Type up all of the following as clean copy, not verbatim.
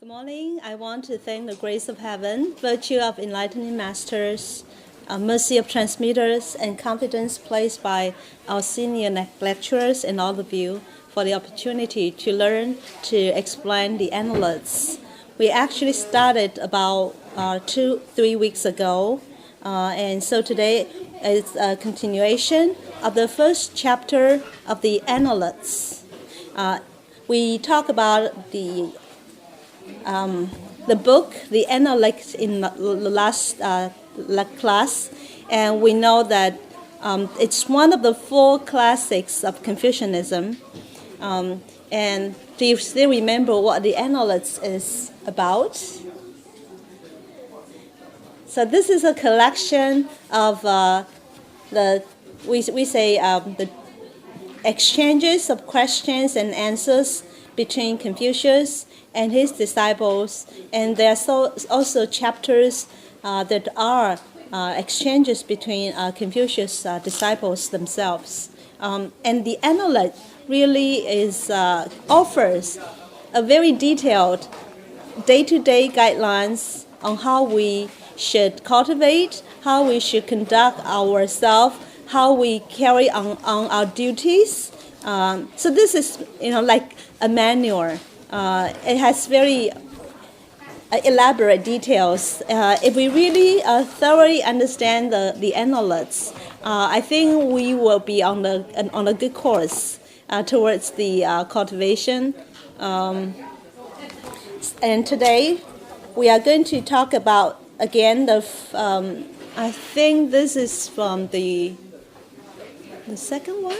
Good morning. I want to thank the grace of heaven, virtue of enlightening masters, mercy of transmitters, and confidence placed by our senior lecturers and all of you for the opportunity to learn to explain the Analects. We actually started about 2-3 weeks ago, and so today is a continuation of the first chapter of the Analects. We talk about the book, the Analects, in the last class, and we know that it's one of the 4 classics of Confucianism. And do you still remember what the Analects is about? So this is a collection of the exchanges of questions and answers between Confucius and his disciples, and there are also chapters that are exchanges between Confucius' disciples themselves. And the Analect really offers a very detailed day-to-day guidelines on how we should cultivate, how we should conduct ourselves, how we carry on our duties. So this is, like a manual. It has very elaborate details. If we really thoroughly understand the Analects, I think we will be on a good course towards the cultivation. And today we are going to talk about again I think this is from the second one.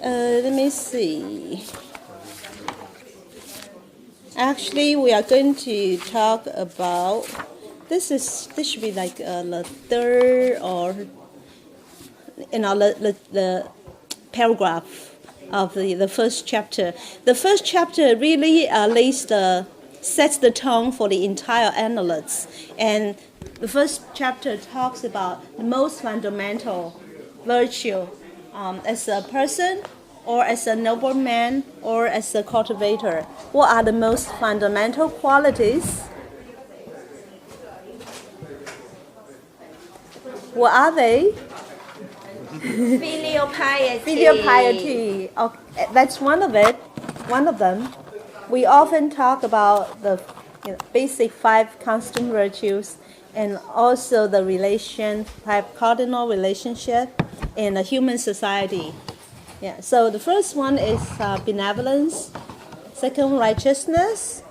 Let me see. Actually, we are going to talk about this should be like the third or the paragraph of the first chapter. The first chapter really sets the tone for the entire Analects, and the first chapter talks about the most fundamental virtue as a person, or as a nobleman, or as a cultivator. What are the most fundamental qualities? What are they? Filial piety. Filial piety. Okay, that's one of them. We often talk about the basic 5 constant virtues, and also the 5 cardinal relationship in a human society. Yeah. So the first one is benevolence. Second, righteousness,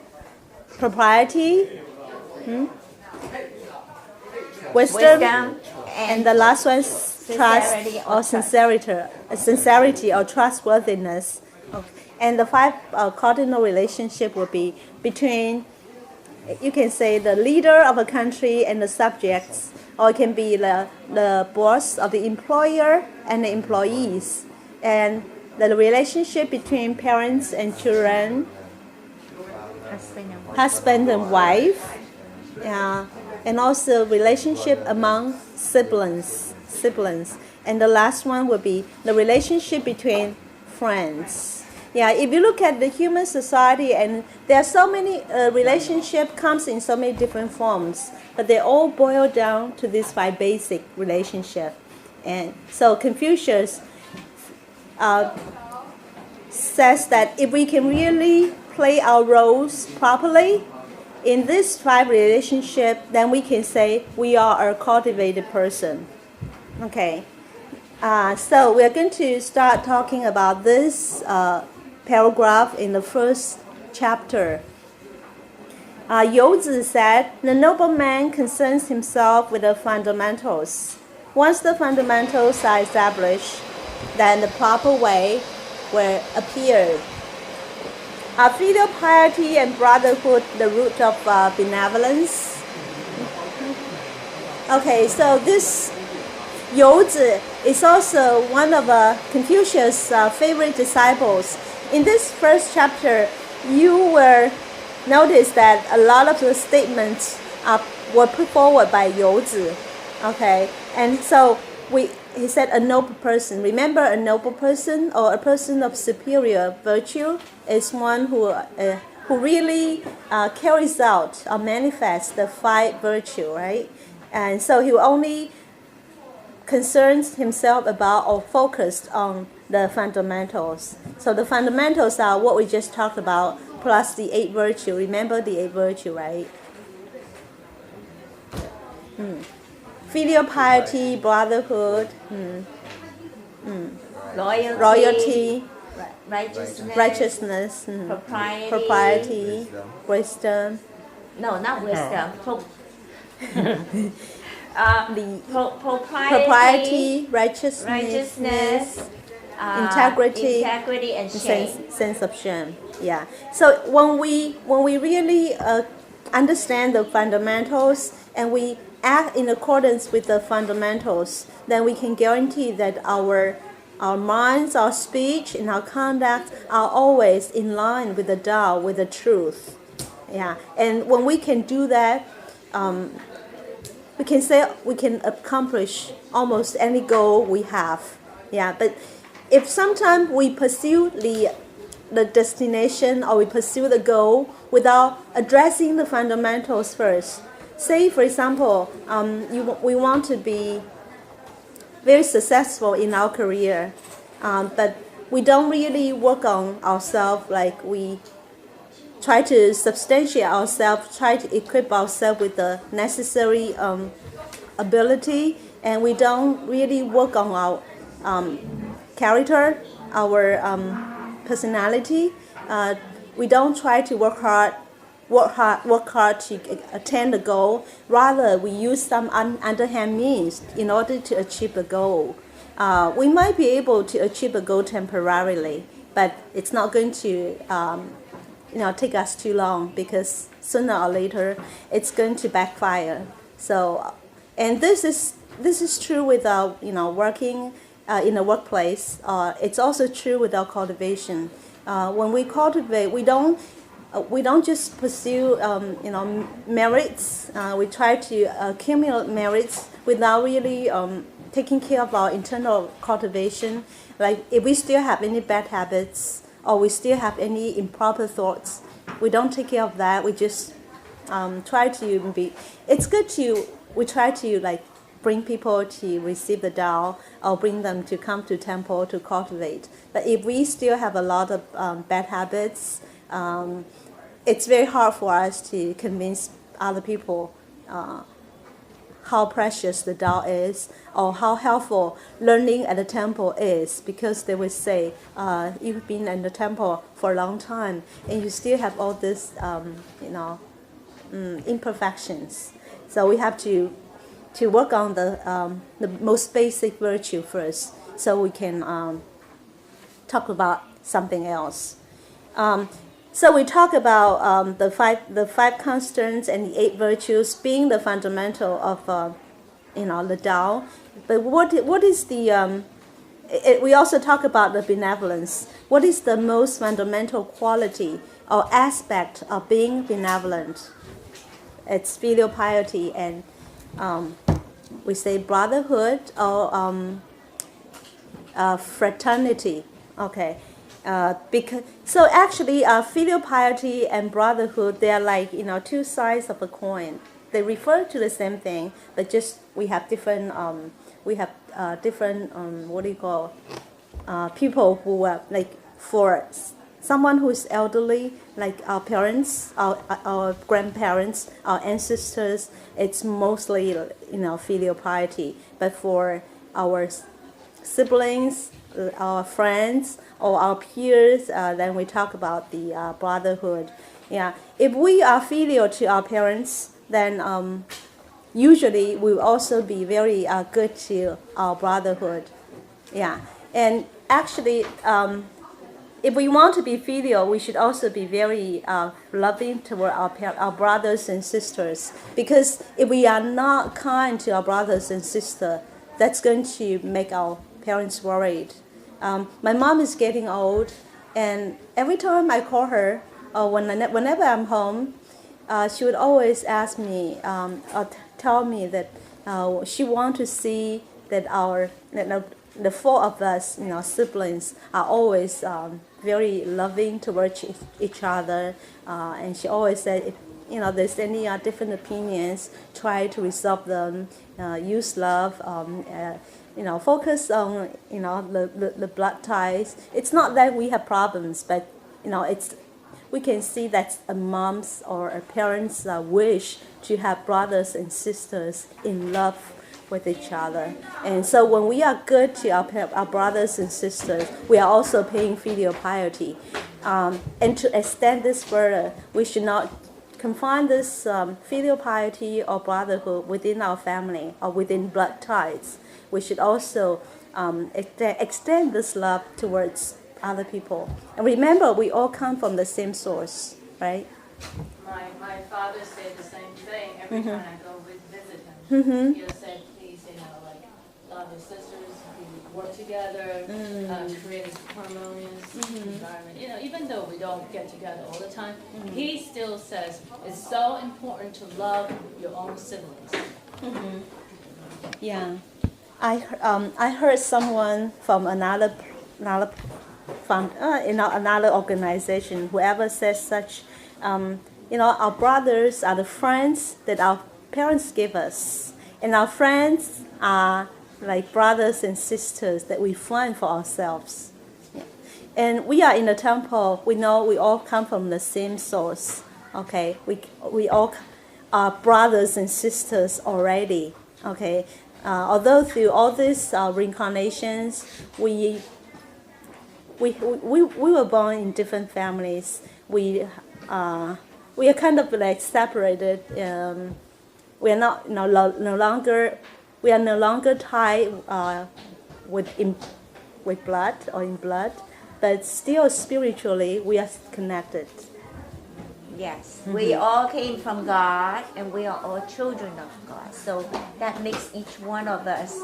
propriety, wisdom, and the last one is trust or sincerity or trustworthiness. Okay. And the 5 cardinal relationship will be between, you can say, the leader of a country and the subjects, or it can be the boss of the employer and the employees, and the relationship between parents and children, husband and wife, and also relationship among siblings. And the last one would be the relationship between friends. Yeah, if you look at the human society, and there are so many relationship comes in so many different forms, but they all boil down to these 5 basic relationships. And so Confucius says that if we can really play our roles properly in this 5 relationship, then we can say we are a cultivated person. Okay, so we're going to start talking about this paragraph in the first chapter. Youzi said, the nobleman concerns himself with the fundamentals. Once the fundamentals are established, then the proper way will appear. Filial piety and brotherhood, the root of benevolence. Okay, so this Youzi is also one of Confucius' favorite disciples. In this first chapter, you will notice that a lot of the statements were put forward by Youzi. Okay, and so he said a noble person. Remember, a noble person or a person of superior virtue is one who who really carries out or manifests the 5 virtue, right? And so he only concerns himself about or focused on the fundamentals. So the fundamentals are what we just talked about, plus the 8 virtue. Remember the 8 virtue, right? Filial piety, brotherhood, royalty, righteousness, propriety, wisdom. No, not wisdom. Propriety, righteousness, integrity, and shame. sense of shame. Yeah. So when we really understand the fundamentals and we act in accordance with the fundamentals, then we can guarantee that our minds, our speech, and our conduct are always in line with the Tao, with the truth. Yeah. And when we can do that, we can say we can accomplish almost any goal we have. Yeah. But if sometimes we pursue the destination or we pursue the goal without addressing the fundamentals first, say for example, we want to be very successful in our career, but we don't really work on ourselves, like we try to substantiate ourselves, try to equip ourselves with the necessary ability, and we don't really work on our character, our personality. We don't try to work hard to attain the goal. Rather, we use some underhand means in order to achieve the goal. We might be able to achieve a goal temporarily, but it's not going to take us too long, because sooner or later it's going to backfire. So, and this is true with our working in a workplace. It's also true with our cultivation. When we cultivate, we don't just pursue merits. We try to accumulate merits without really taking care of our internal cultivation. Like if we still have any bad habits or we still have any improper thoughts, we don't take care of that. We just try to be. It's good we try to bring people to receive the Tao or bring them to come to temple to cultivate. But if we still have a lot of bad habits, it's very hard for us to convince other people how precious the Tao is or how helpful learning at the temple is, because they would say, you've been in the temple for a long time and you still have all these imperfections. So we have to work on the most basic virtue first, so we can talk about something else. So we talk about the five constants and the 8 virtues being the fundamental of the Tao. But what is the we also talk about the benevolence. What is the most fundamental quality or aspect of being benevolent? It's filial piety, and we say brotherhood or fraternity. Okay. So actually, filial piety and brotherhood, they are like two sides of a coin. They refer to the same thing, but just we have different people who are like, for someone who's elderly, like our parents, our grandparents, our ancestors, it's mostly filial piety. But for our siblings, our friends, or our peers, then we talk about the brotherhood. Yeah, if we are filial to our parents, then usually we will also be very good to our brotherhood. Yeah, and actually, if we want to be filial, we should also be very loving toward our brothers and sisters. Because if we are not kind to our brothers and sisters, that's going to make our parents worried. My mom is getting old, and every time I call her, or whenever I'm home, she would always ask me, or tell me that she wants to see that the 4 of us, siblings, are always very loving towards each other, and she always said, if there's any different opinions, try to resolve them, use love, focus on the blood ties. It's not that we have problems, but we can see that's a mom's or a parent's wish to have brothers and sisters in love with each other. And so when we are good to our brothers and sisters, we are also paying filial piety. And to extend this further, we should not confine this filial piety or brotherhood within our family or within blood ties. We should also extend this love towards other people. And remember, we all come from the same source, right? My father said the same thing every time I go visit him. He'll say, please, like, love your sisters, we work together, create a harmonious environment. Even though we don't get together all the time, he still says it's so important to love your own siblings. Yeah. I heard someone from another organization, whoever says such, our brothers are the friends that our parents give us, and our friends are like brothers and sisters that we find for ourselves. Yeah. And we are in the temple. We know we all come from the same source. Okay, we all are brothers and sisters already. Okay, although through all these reincarnations, we were born in different families. We are kind of like separated. We are no longer tied with blood or in blood, but still spiritually we are connected. Yes, we all came from God, and we are all children of God. So that makes each one of us,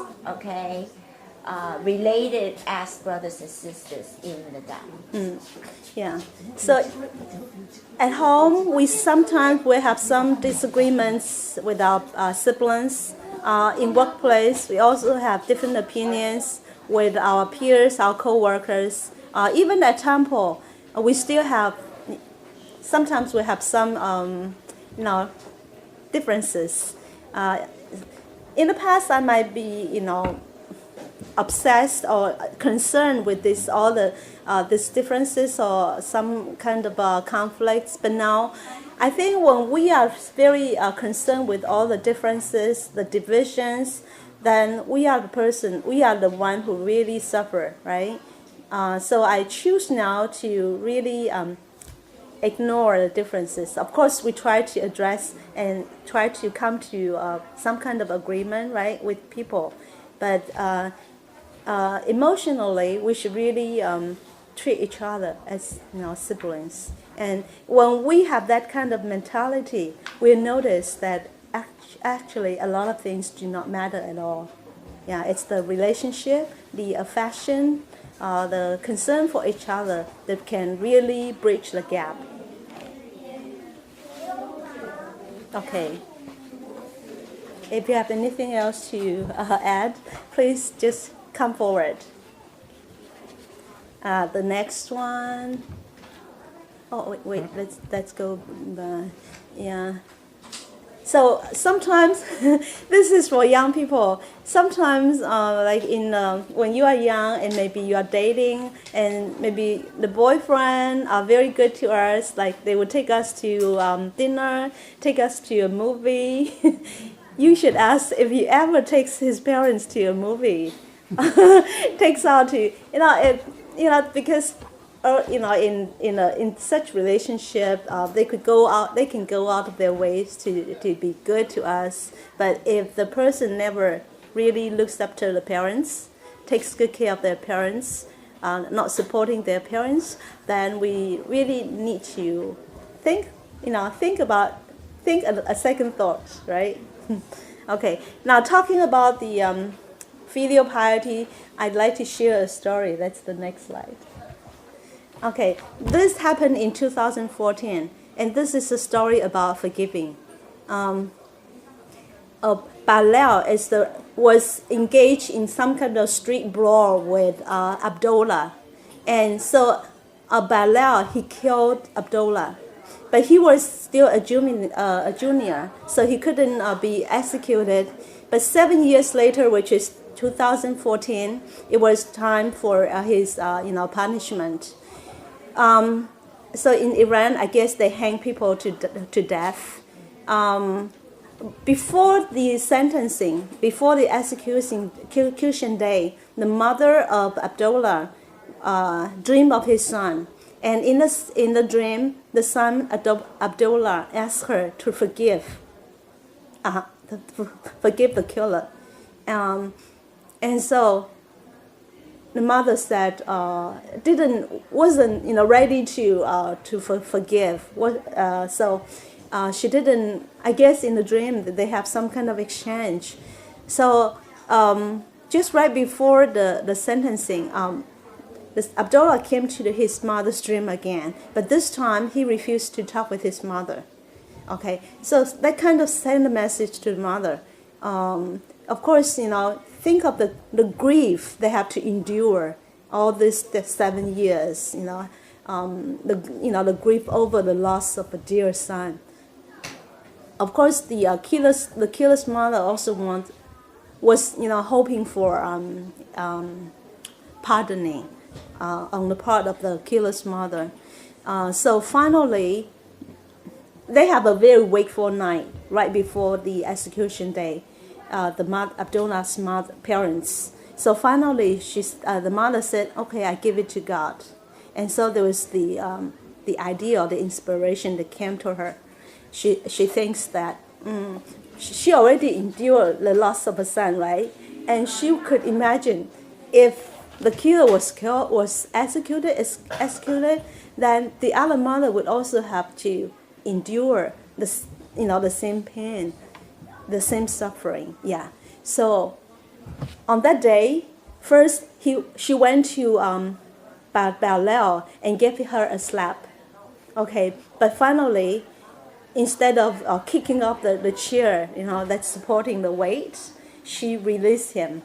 related as brothers and sisters in the Tao. Yeah. So at home, we sometimes have some disagreements with our siblings. In workplace, we also have different opinions with our peers, our co-workers. Even at temple, we still have. Sometimes we have some, differences. In the past, I might be, obsessed or concerned with these differences or some kind of conflicts. But now, I think when we are very concerned with all the differences, the divisions, then we are the one who really suffer, right? So I choose now to really ignore the differences. Of course, we try to address and try to come to some kind of agreement, right, with people. But emotionally, we should really treat each other as siblings. And when we have that kind of mentality, we notice that actually a lot of things do not matter at all. Yeah, it's the relationship, the affection, the concern for each other that can really bridge the gap. Okay. If you have anything else to add, please just come forward. The next one. Oh wait. Let's go. Yeah. So sometimes this is for young people. Sometimes, like when you are young and maybe you are dating, and maybe the boyfriend are very good to us. Like they would take us to dinner, take us to a movie. You should ask if he ever takes his parents to a movie. Takes out to because. In such relationship, they can go out of their ways to be good to us. But if the person never really looks up to the parents, takes good care of their parents, not supporting their parents, then we really need to think a second thought, right? Okay. Now talking about the filial piety, I'd like to share a story. That's the next slide. Okay, this happened in 2014, and this is a story about forgiving. Filial was engaged in some kind of street brawl with Abdullah, and so Bilal, he killed Abdullah. But he was still a junior, so he couldn't be executed. But 7 years later, which is 2014, it was time for his punishment. So in Iran, I guess they hang people to death. Before the sentencing, before the execution day, the mother of Abdullah dreamed of his son. And in the dream, the son Abdullah asked her to forgive the killer. And so the mother said wasn't ready to forgive. So she didn't. I guess in the dream they have some kind of exchange. So just right before the sentencing, Abdullah came to his mother's dream again, but this time he refused to talk with his mother. Okay, so that kind of sent a message to the mother. Of course, think of the grief they have to endure all the 7 years. The grief over the loss of a dear son. Of course, the killer's mother also was hoping for pardoning on the part of the killer's mother. So finally, they have a very wakeful night right before the execution day. Abdullah's parents. So finally, the mother said, "Okay, I give it to God." And so there was the idea or the inspiration that came to her. She thinks that she already endured the loss of a son, right? And she could imagine if the killer was executed, then the other mother would also have to endure the same pain, the same suffering. Yeah. So on that day, first she went to Bilal and gave her a slap. Okay, but finally, instead of kicking off the chair, that's supporting the weight, she released him.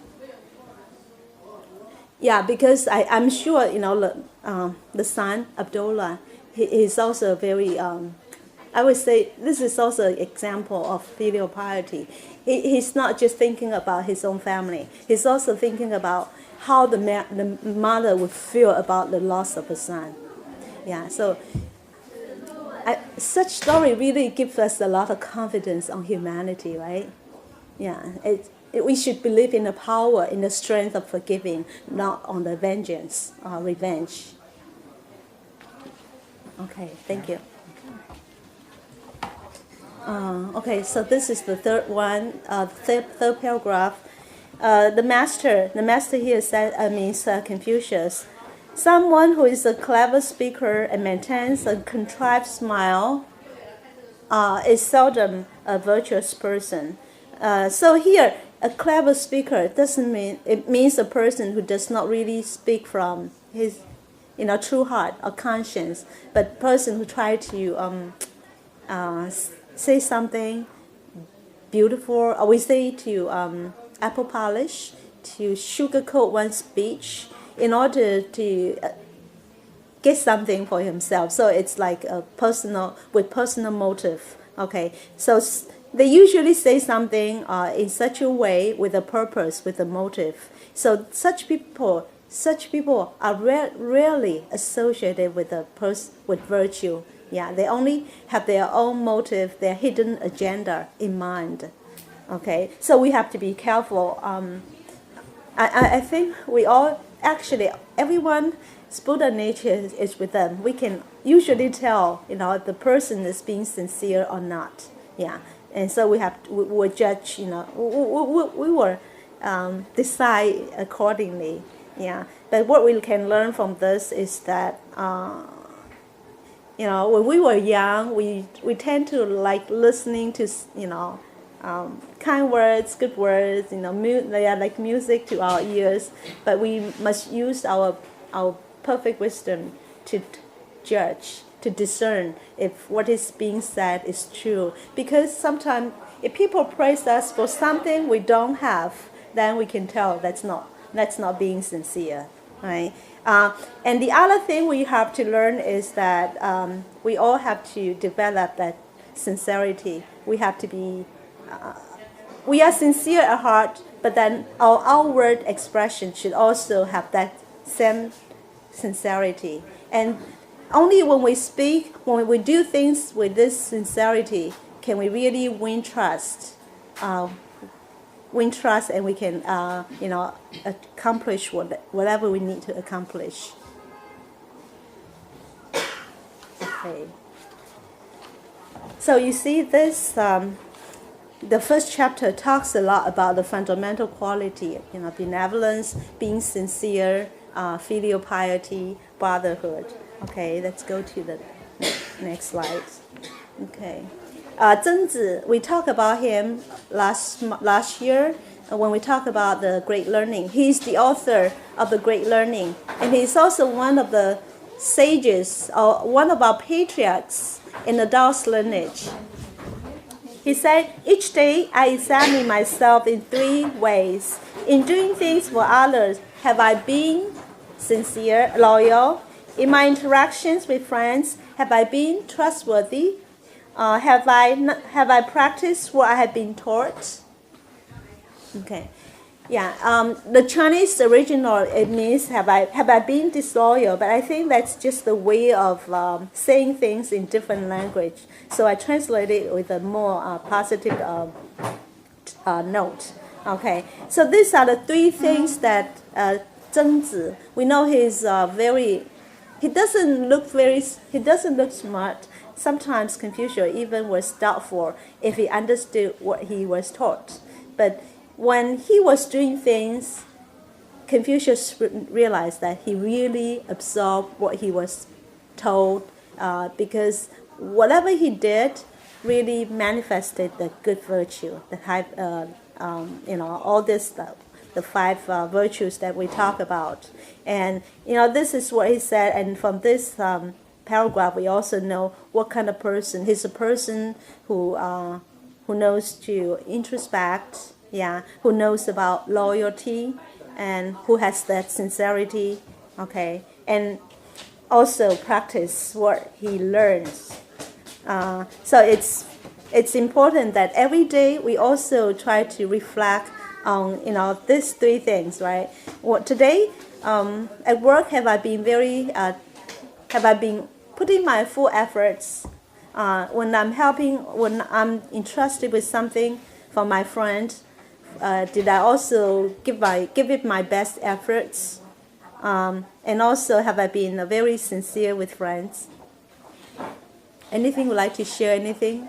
Yeah, because I'm sure the son Abdullah, he is also very. I would say this is also an example of filial piety. He's not just thinking about his own family. He's also thinking about how the mother would feel about the loss of a son. Yeah, so such story really gives us a lot of confidence on humanity, right? Yeah, we should believe in the power, in the strength of forgiving, not on the vengeance or revenge. Okay, thank you. Okay, so this is the third one, third paragraph. The master here means Confucius. Someone who is a clever speaker and maintains a contrived smile is seldom a virtuous person. So here, a clever speaker it means a person who does not really speak from his true heart or conscience, but person who tries to say something beautiful, or we say to apple polish, to sugarcoat one's speech in order to get something for himself. So it's like a personal motive. Okay, so they usually say something in such a way with a purpose, with a motive. So such people are rarely associated with with virtue. Yeah, they only have their own motive, their hidden agenda in mind. Okay, so we have to be careful. I think we all, actually, everyone's Buddha nature is with them. We can usually tell, if the person is being sincere or not. Yeah, and so we will judge. We will decide accordingly. Yeah, but what we can learn from this is that. When we were young, we tend to like listening to, kind words, good words, they are like music to our ears. But we must use our perfect wisdom to judge, to discern if what is being said is true. Because sometimes if people praise us for something we don't have, then we can tell that's not being sincere, right? And the other thing we have to learn is that we all have to develop that sincerity. We have to be, we are sincere at heart, but then our outward expression should also have that same sincerity. And only when we speak, when we do things with this sincerity, can we really win trust. And we can, accomplish whatever we need to accomplish. Okay. So you see this, the first chapter talks a lot about the fundamental quality, benevolence, being sincere, filial piety, brotherhood. Okay, let's go to the next slide. Okay. Zhengzi, we talked about him last year when we talked about the Great Learning. He's the author of the Great Learning, and he's also one of the sages, or one of our patriarchs in the Taoist lineage. He said, each day I examine myself in 3 ways. In doing things for others, have I been sincere, loyal? In my interactions with friends, have I been trustworthy? Have I practiced what I have been taught? Okay, yeah. The Chinese original, it means have I been disloyal? But I think that's just the way of saying things in different language. So I translate it with a more positive note. Okay, so these are the 3 things that Zhengzi. We know he's he doesn't look smart. Sometimes Confucius even was doubtful if he understood what he was taught. But when he was doing things, Confucius realized that he really absorbed what he was told, because whatever he did really manifested the good virtue, the high, all this stuff, the 5 virtues that we talk about. And this is what he said. And from this paragraph, we also know what kind of person. He's a person who knows to introspect, who knows about loyalty, and who has that sincerity, okay, and also practice what he learns. So it's important that every day we also try to reflect on these 3 things, right? Today at work, have I been putting my full efforts when I'm entrusted with something from my friend? Did I also give it my best efforts? And also, have I been very sincere with friends? Anything would like to share? Anything?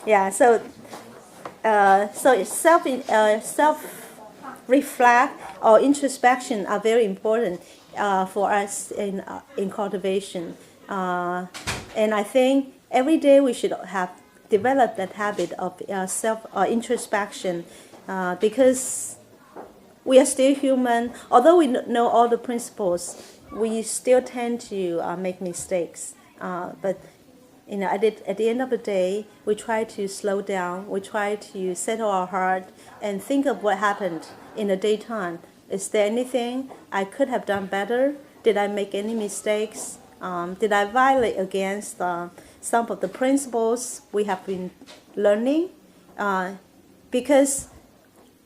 Yeah. So self-reflect or introspection are very important for us in cultivation. And I think every day we should have developed that habit of introspection, because we are still human. Although we know all the principles, we still tend to make mistakes. But at the end of the day, we try to slow down. We try to settle our heart and think of what happened in the daytime. Is there anything I could have done better? Did I make any mistakes? Did I violate against some of the principles we have been learning? Because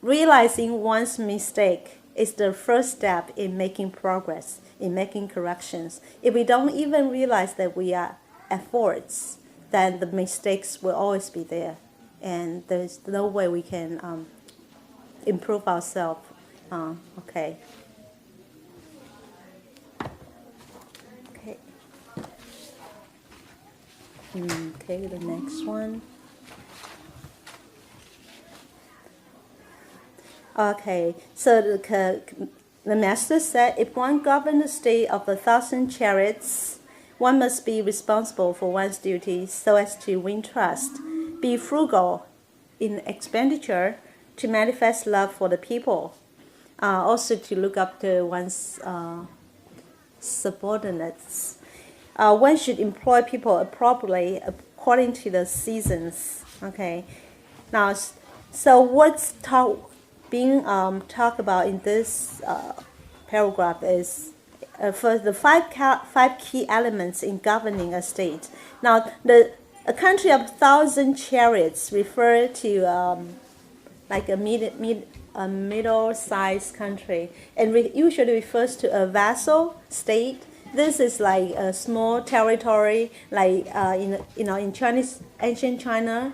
realizing one's mistake is the first step in making progress, in making corrections. If we don't even realize that we are at faults, then the mistakes will always be there, and there's no way we can improve ourselves. Okay. Okay, the next one. Okay, so the master said, if one govern the state of 1,000 chariots, one must be responsible for one's duties so as to win trust, be frugal in expenditure to manifest love for the people, also to look up to one's subordinates. One should employ people appropriately according to the seasons. Okay, now, so what's taught being talked about in this paragraph is first the five key elements in governing a state. Now, a country of 1,000 chariots refer to like a middle-sized country, and usually refers to a vassal state. This is like a small territory, like in Chinese ancient China.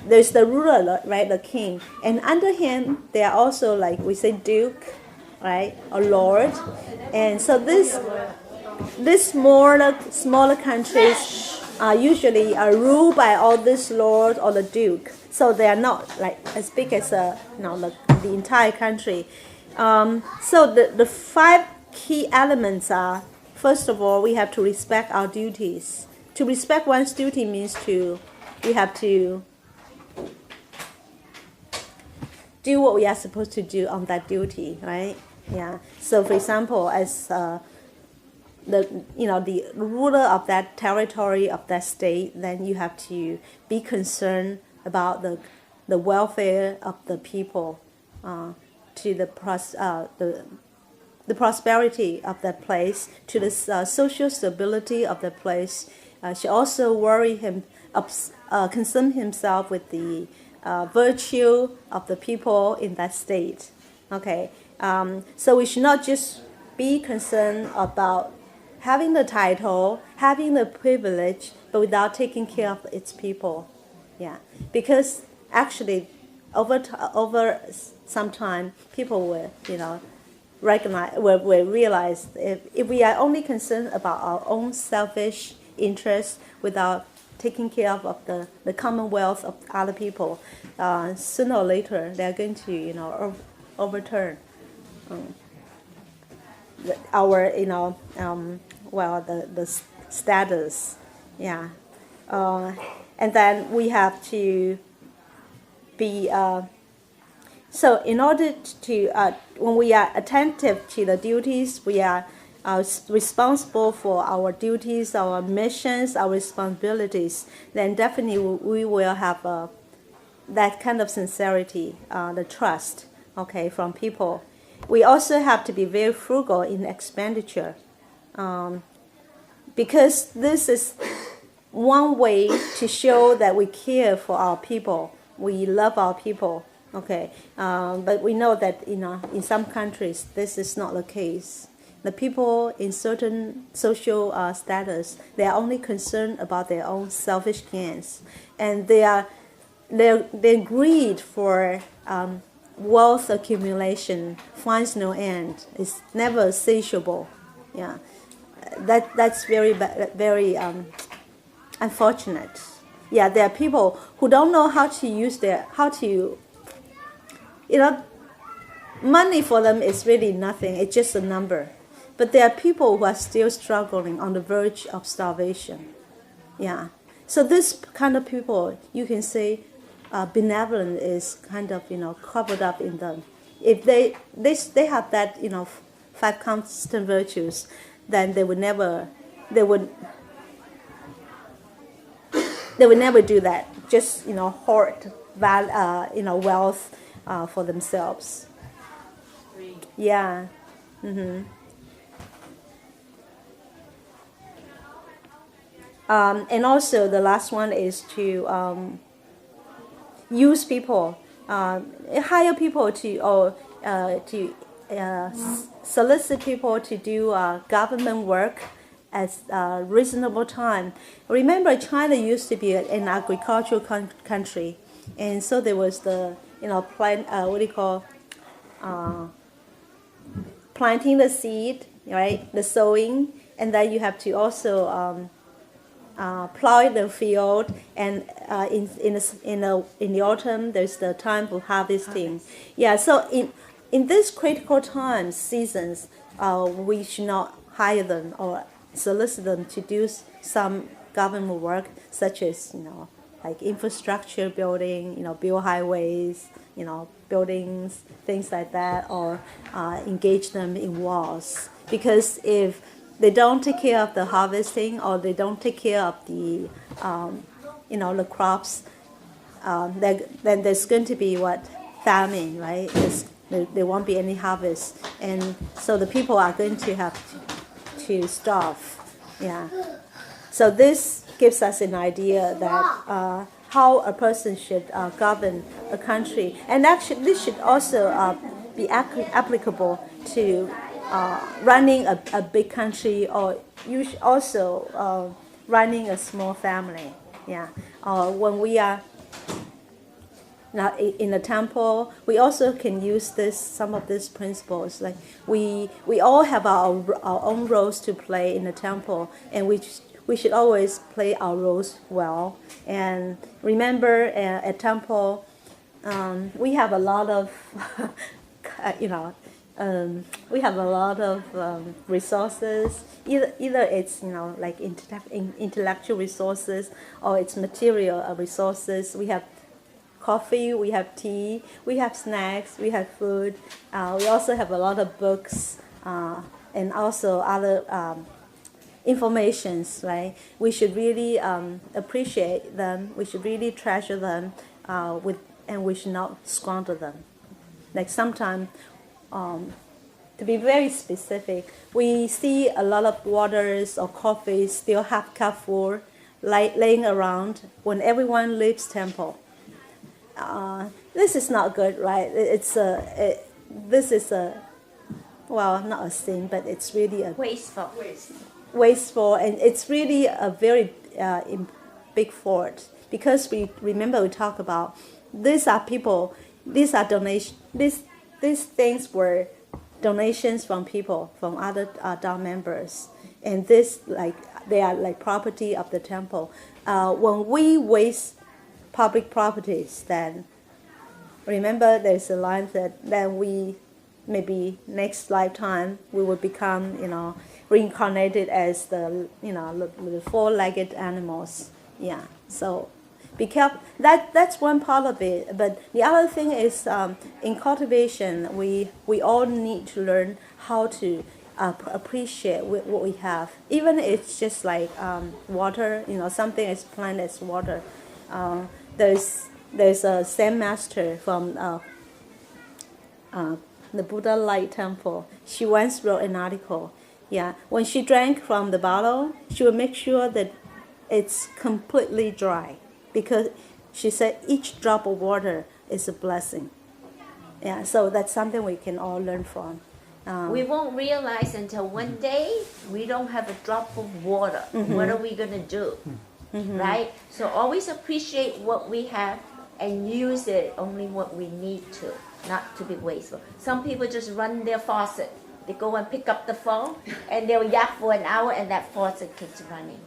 There's the ruler, right, the king, and under him there are also, like we say, duke, right, or lord, and so these smaller countries usually are ruled by all this lord or the duke. So they are not like as big as the entire country. So the five key elements are, first of all, we have to respect our duties. To respect one's duty means we have to do what we are supposed to do on that duty, right? Yeah. So, for example, as the ruler of that territory, of that state, then you have to be concerned about the welfare of the people, to the prosperity of that place, to the social stability of the place. Should also concern himself with the virtue of the people in that state. Okay, so we should not just be concerned about having the title, having the privilege, but without taking care of its people. Yeah, because actually, over some time, people will will realize if we are only concerned about our own selfish interests without taking care of the commonwealth of other people, sooner or later they are going to overturn our the status. Yeah. And then we have to be so in order to when we are attentive to the duties, we are responsible for our duties, our missions, our responsibilities, then definitely we will have that kind of sincerity, the trust, okay, from people. We also have to be very frugal in expenditure, because this is one way to show that we care for our people, we love our people, okay. But we know that in some countries this is not the case. The people in certain social status, they are only concerned about their own selfish gains, and their greed for wealth accumulation finds no end. It's never insatiable. Yeah, that's very unfortunate. Yeah, there are people who don't know how to money for them is really nothing. It's just a number. But there are people who are still struggling on the verge of starvation. Yeah. So this kind of people, you can say, benevolence is kind of covered up in them. If they have that five constant virtues, then they would never do that. Just hoard wealth for themselves. Yeah. Mm-hmm. And also the last one is to use people, hire people to solicit people to do government work at reasonable time. Remember, China used to be an agricultural country, and so there was the planting the seed, right? The sowing, and then you have to also plow the field, and in the autumn there's the time for harvesting. Yeah, so in these critical times, seasons, we should not hire them or solicit them to do some government work, such as like infrastructure building, build highways, buildings, things like that, or engage them in wars. Because if they don't take care of the harvesting, or they don't take care of the the crops, then there's going to be famine, right? There won't be any harvest, and so the people are going to have to starve. Yeah. So this gives us an idea that how a person should govern a country, and actually this should also be applicable to running a big country, or also running a small family. Yeah. When we are now in the temple, we also can use some of these principles. Like we all have our own roles to play in the temple, and we should always play our roles well. And remember, at temple, we have a lot of, we have a lot of resources. Either it's like intellectual resources, or it's material resources. We have coffee, we have tea, we have snacks, we have food. We also have a lot of books and also other informations, right? We should really appreciate them. We should really treasure them, and we should not squander them. Like sometimes, to be very specific, we see a lot of waters or coffees still half cup full, laying around when everyone leaves temple. This is not good, right? This is not a sin, but it's really a wasteful, and it's really a very big fault, because we talk about these are people, these are donations, these things were donations from people, from other DAO members, and they are like property of the temple. When we waste public properties, then remember there's a line that then we maybe next lifetime we will become reincarnated as the the four-legged animals. Yeah, so be careful. That's one part of it. But the other thing is, in cultivation, we all need to learn how to appreciate what we have, even if it's just like water. Something as plain as water. There's a Zen master from the Buddha Light Temple. She once wrote an article. Yeah, when she drank from the bottle, she would make sure that it's completely dry, because she said each drop of water is a blessing. Yeah, so that's something we can all learn from. We won't realize until one day we don't have a drop of water. Mm-hmm. What are we going to do? Mm-hmm. Right? So always appreciate what we have and use it only what we need to, not to be wasteful. Some people just run their faucet. They go and pick up the phone and they'll yak for an hour and that faucet keeps running.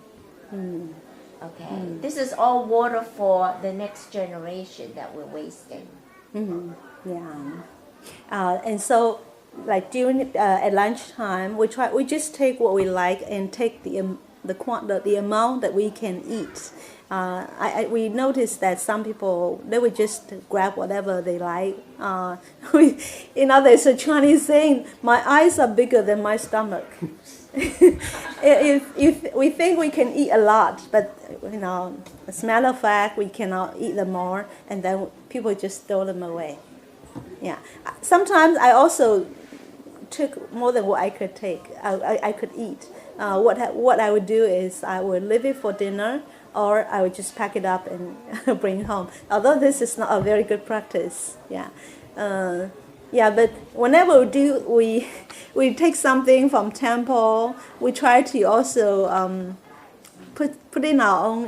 Mm. Okay? Mm. This is all water for the next generation that we're wasting. Mm-hmm. Yeah. And so, like during at lunchtime, we just take what we like and take the amount that we can eat. We noticed that some people, they would just grab whatever they like. There's a Chinese saying, "My eyes are bigger than my stomach." if we think we can eat a lot, but as a matter of fact, we cannot eat them all, and then people just throw them away. Yeah. Sometimes I also took more than what I could take. I could eat. What I would do is I would leave it for dinner, or I would just pack it up and bring it home. Although this is not a very good practice. Yeah. But whenever we take something from temple, we try to also put in our own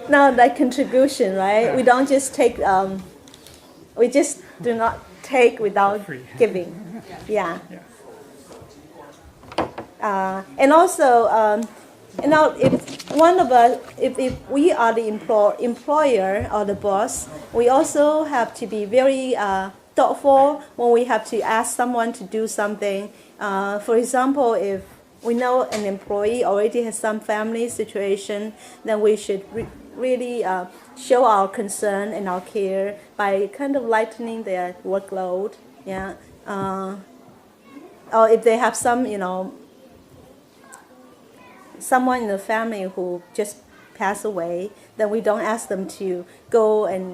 now that contribution, right? We don't just take. We just do not take without giving. Yeah. And also, if one of us, if we are the employer or the boss, we also have to be very thoughtful when we have to ask someone to do something. For example, if we know an employee already has some family situation, then we should really show our concern and our care by kind of lightening their workload. Yeah. Or if they have some, someone in the family who just pass away, then we don't ask them to go and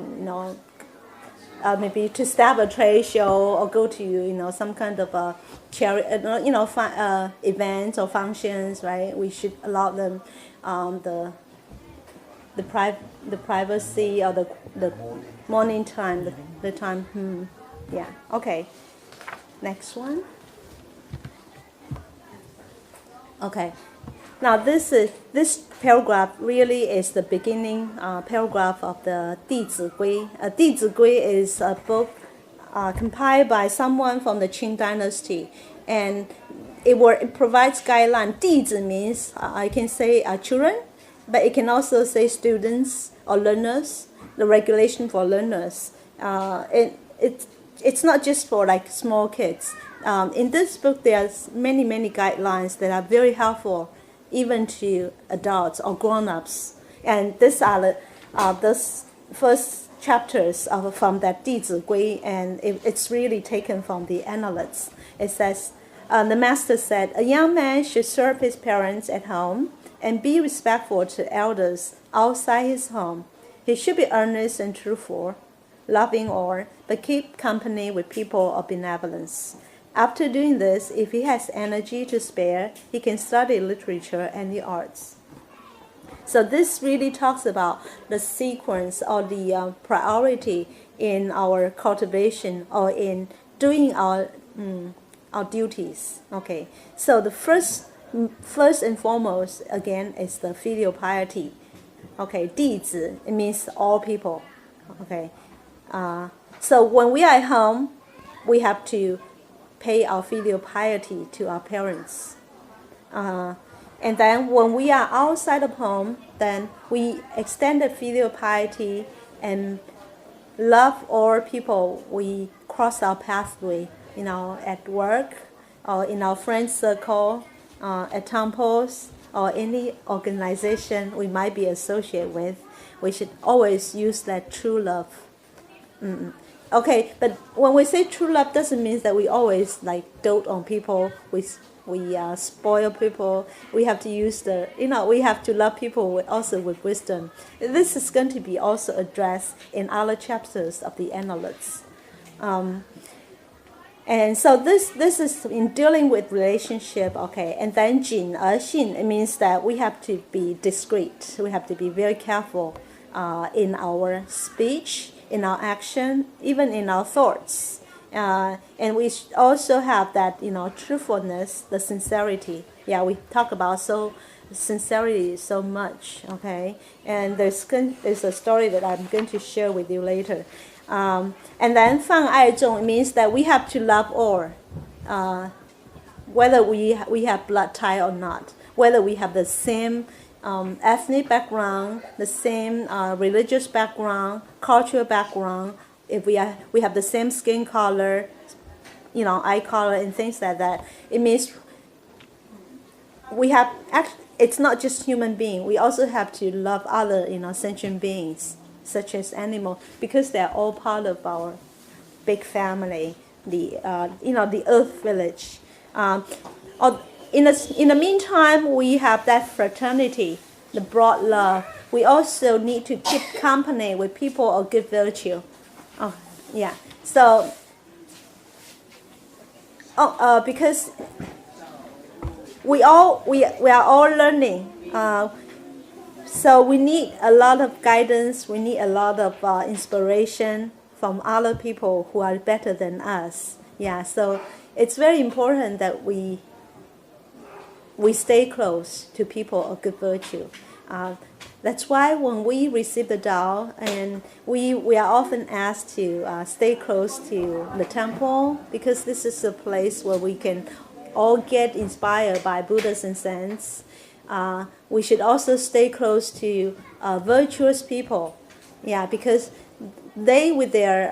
maybe to staff a trade show or go to some kind of a charity events or functions, right? We should allow them the privacy or the morning time, the time. Yeah. Okay. Next one. Okay. Now this paragraph really is the beginning paragraph of the 弟子规. 弟子规 is a book compiled by someone from the Qing dynasty, and it provides guidelines. 弟子 means I can say children, but it can also say students or learners. The regulation for learners. It's not just for like small kids. In this book, there's many guidelines that are very helpful, even to adults or grown-ups. And these are the first chapters from that 弟子规, and it's really taken from the Analects. It says, the master said, a young man should serve his parents at home and be respectful to elders outside his home. He should be earnest and truthful, loving all, but keep company with people of benevolence. After doing this, if he has energy to spare, he can study literature and the arts. So this really talks about the sequence or the priority in our cultivation or in doing our duties. Okay. So the first and foremost, again, is the filial piety. Okay, 弟子, it means all people. Okay. So when we are at home, we have to pay our filial piety to our parents. And then when we are outside of home, then we extend the filial piety and love all people we cross our pathway, at work or in our friend circle, at temples or any organization we might be associated with. We should always use that true love. Okay, but when we say true love, doesn't mean that we always dote on people. We spoil people. We have to use we have to love people also with wisdom. This is going to be also addressed in other chapters of the Analects. And so this is in dealing with relationship, okay. And then 谨而信, it means that we have to be discreet. We have to be very careful in our speech, in our action, even in our thoughts. And we also have that, truthfulness, the sincerity. Yeah, we talk about sincerity so much, okay? And there's a story that I'm going to share with you later. And then 放爱众 means that we have to love all, whether we have blood tie or not, whether we have the same ethnic background, the same religious background, cultural background, if we have the same skin color, eye color and things like that. It means it's not just human being. We also have to love other, sentient beings, such as animals, because they're all part of our big family, the Earth Village. In the meantime, we have that fraternity, the broad love. We also need to keep company with people of good virtue. Oh, yeah. So, because we are all learning. So we need a lot of guidance. We need a lot of inspiration from other people who are better than us. Yeah. So it's very important that we stay close to people of good virtue. That's why when we receive the Tao, and we are often asked to stay close to the temple, because this is a place where we can all get inspired by Buddhas and saints. We should also stay close to virtuous people, yeah, because they, with their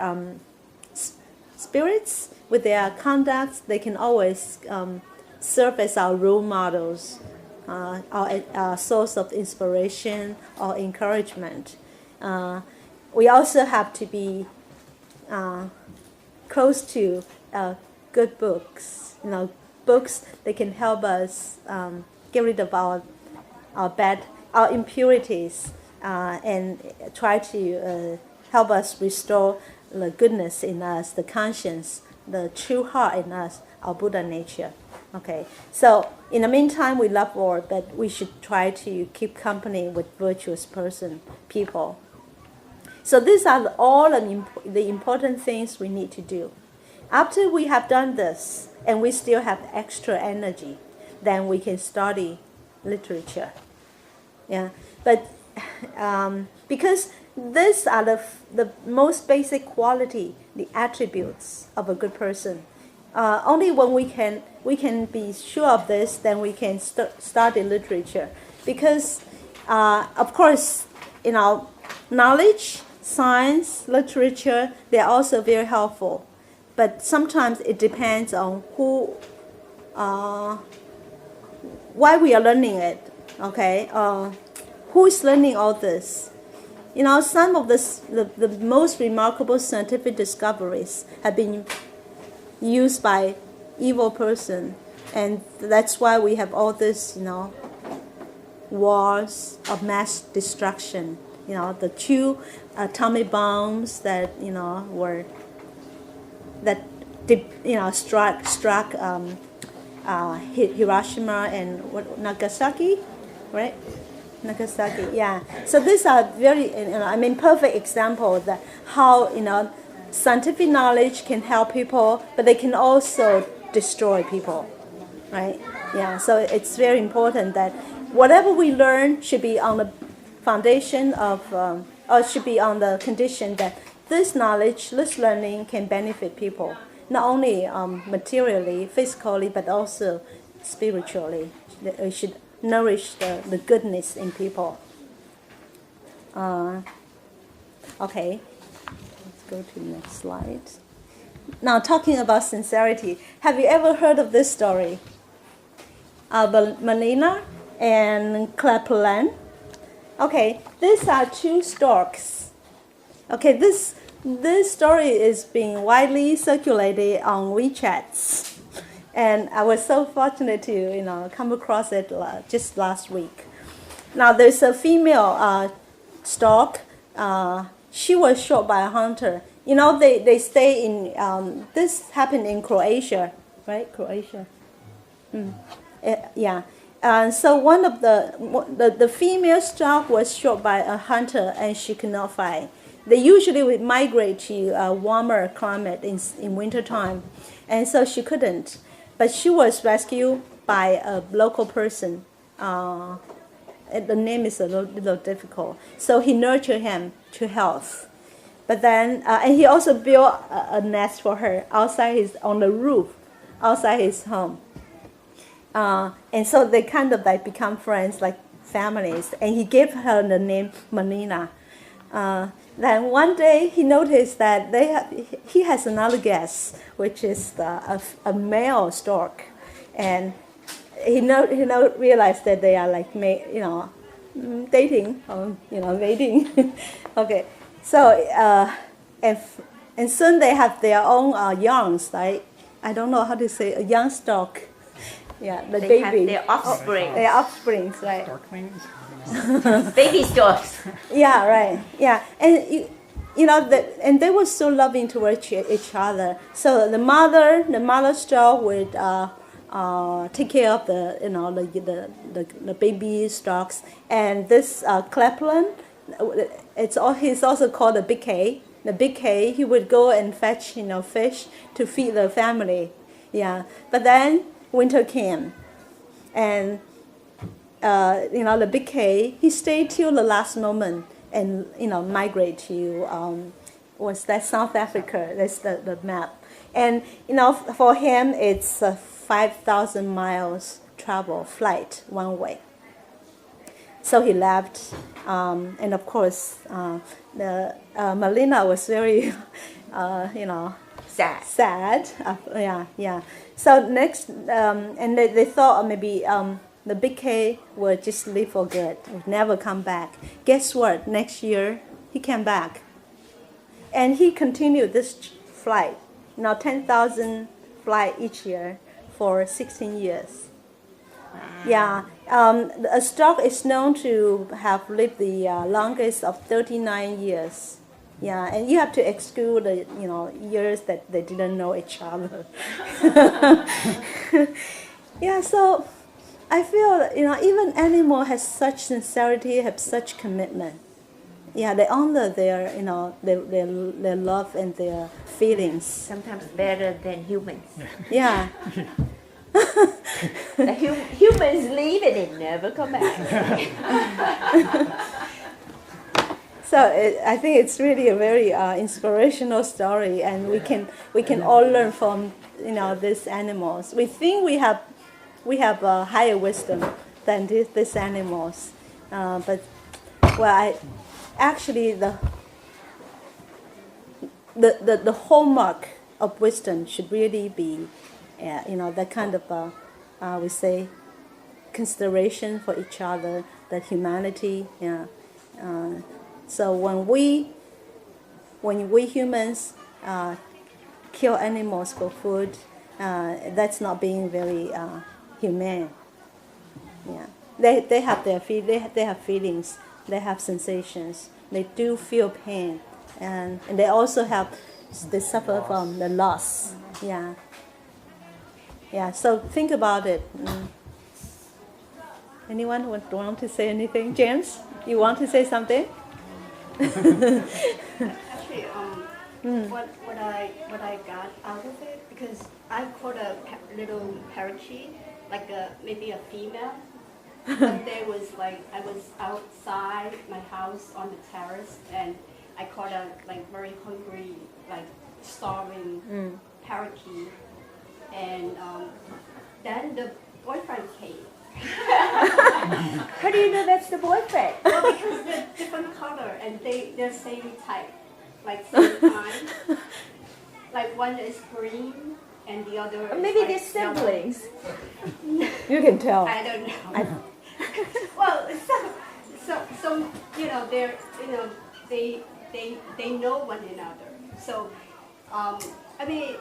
spirits, with their conducts, they can always serve as our role models, our source of inspiration or encouragement. We also have to be close to good books, books that can help us get rid of our bad our impurities and try to help us restore the goodness in us, the conscience, the true heart in us, our Buddha nature. Okay, so in the meantime, we love war, but we should try to keep company with virtuous people. So these are all the important things we need to do. After we have done this, and we still have extra energy, then we can study literature. Yeah, but because these are the most basic quality, the attributes of a good person. Only when we can be sure of this, then we can study literature. Because, of course, knowledge, science, literature, they're also very helpful. But sometimes it depends on why we are learning it. Okay, who is learning all this? Some of the most remarkable scientific discoveries have been used by evil person, and that's why we have all this, wars of mass destruction. The 2 atomic bombs that struck Hiroshima and Nagasaki, right? Nagasaki, yeah. So these are very, perfect examples that how scientific knowledge can help people, but they can also destroy people, right? Yeah. So it's very important that whatever we learn should be on the foundation of, or should be on the condition that this knowledge, this learning can benefit people, not only materially, physically, but also spiritually. It should nourish the goodness in people. Okay, let's go to the next slide. Now, talking about sincerity, have you ever heard of this story? Melina and Clepeland. Okay, these are 2 storks. Okay, this story is being widely circulated on WeChats, and I was so fortunate to come across it just last week. Now there's a female stork. She was shot by a hunter. They stay in. This happened in Croatia, right? Croatia. Yeah. So one of the female stork was shot by a hunter, and she could not fly. They usually would migrate to a warmer climate in wintertime, and so she couldn't. But she was rescued by a local person. The name is a little difficult. So he nurtured him to health. But then, and he also built a nest for her on the roof, outside his home. And so they kind of become friends, like families. And he gave her the name Melina. Then one day he noticed that he has another guest, which is a male stork, and he realized that they are dating, or mating. Okay, so and soon they have their own youngs. Like, I don't know how to say, a young stork. Yeah, the they baby. have their offspring. Their offsprings, right? Storklings? Baby storks. Yeah, right. Yeah, and and they were so loving towards each other. So the mother stork would take care of the baby storks, and this Clepeland, he's also called the big K. The big K, he would go and fetch fish to feed the family. Yeah, but then winter came, and the big K, he stayed till the last moment and migrate to was that South Africa? That's the map. And for him it's 5,000 miles flight one way. So he left, and of course the Melina was very sad. Yeah. So next, and they thought maybe the big K would just leave for good, would never come back. Guess what? Next year, he came back. And he continued this flight, 10,000 flight each year for 16 years. Yeah, a dog is known to have lived the longest of 39 years. Yeah, and you have to exclude the years that they didn't know each other. Yeah, so I feel even animal has such sincerity, have such commitment. Yeah, they honor their their love and their feelings. Sometimes better than humans. Yeah. The humans leave and they never come back. So I think it's really a very inspirational story, and we can all learn from these animals. We think we have a higher wisdom than these animals, but actually the hallmark of wisdom should really be that kind of we say consideration for each other, that humanity. Yeah. So when we humans kill animals for food, that's not being very humane. Yeah, they have they have feelings, they have sensations, they do feel pain, and they also they suffer from the loss. Yeah. Yeah. So think about it. Anyone want to say anything? James, you want to say something? Actually, what I got out of it, because I caught a little parakeet, like maybe a female. One day was like I was outside my house on the terrace, and I caught a very hungry, starving parakeet, and then the boyfriend came. How do you know that's the boyfriend? Well, because they're different color and they're same type, same kind. Like one is green and the other Or is maybe like they're siblings. You can tell. I don't know. Well, so they're they know one another. So I mean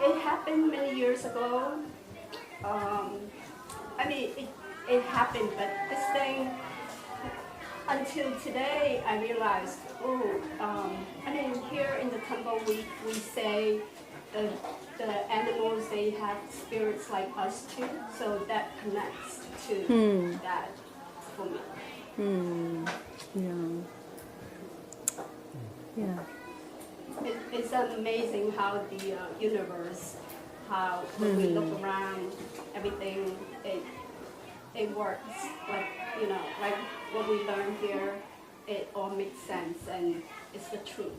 it happened many years ago. I mean, it happened, but this thing, until today, I realized, I mean, here in the temple, we say the animals, they have spirits like us too, so that connects to that for me. Yeah. Yeah. It's amazing how the universe, how when we look around, everything, it works. Like what we learn here, it all makes sense and it's the truth.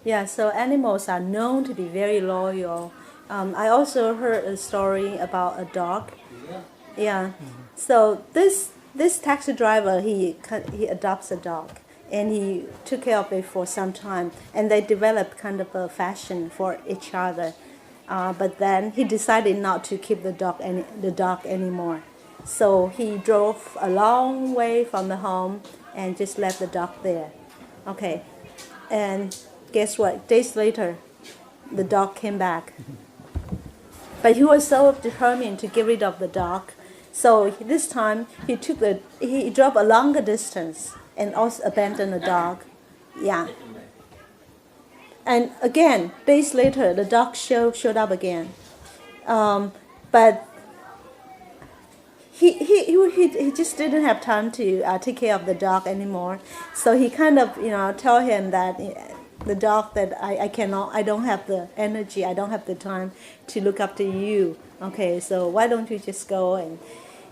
Yeah, so animals are known to be very loyal. I also heard a story about a dog. Yeah. So this taxi driver, he adopts a dog, and he took care of it for some time, and they developed kind of a fashion for each other. But then he decided not to keep the dog anymore. So he drove a long way from the home and just left the dog there. Okay, and guess what? Days later, the dog came back. But he was so determined to get rid of the dog. So this time he drove a longer distance and also abandoned the dog. Yeah. And again, days later, the dog showed up again. But he just didn't have time to take care of the dog anymore. So he kind of tell him that the dog, that I don't have the energy, I don't have the time to look after you. Okay, so why don't you just go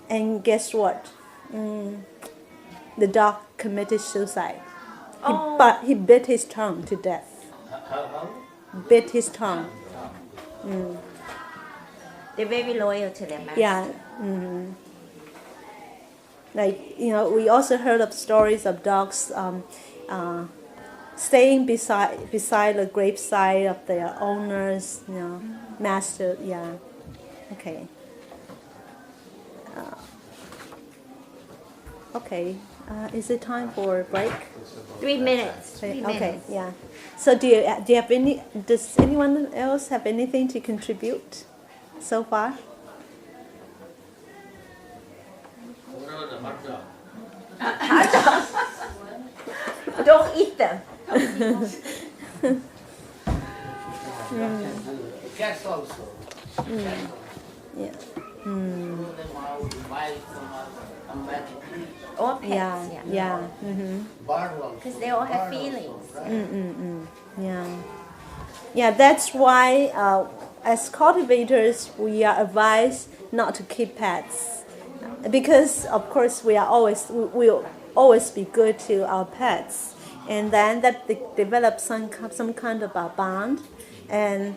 and guess what? The dog committed suicide. He bit his tongue to death. Bit his tongue. They're very loyal to their master. Yeah. Like we also heard of stories of dogs staying beside the graveside of their owners, master. Yeah. Okay. Okay. Is it time for a break? 3 minutes. Okay. Yeah. So do you have does anyone else have anything to contribute so far? Don't eat them. Cats also. Yeah. Them out, wild from us, come back and eat. Or pets, Yeah. Yeah. Mm-hmm. Bird also. Because they all have Bird also, feelings. right? Yeah. Yeah, that's why as cultivators we are advised not to keep pets, because of course we'll always be good to our pets, and then that develop some kind of a bond. And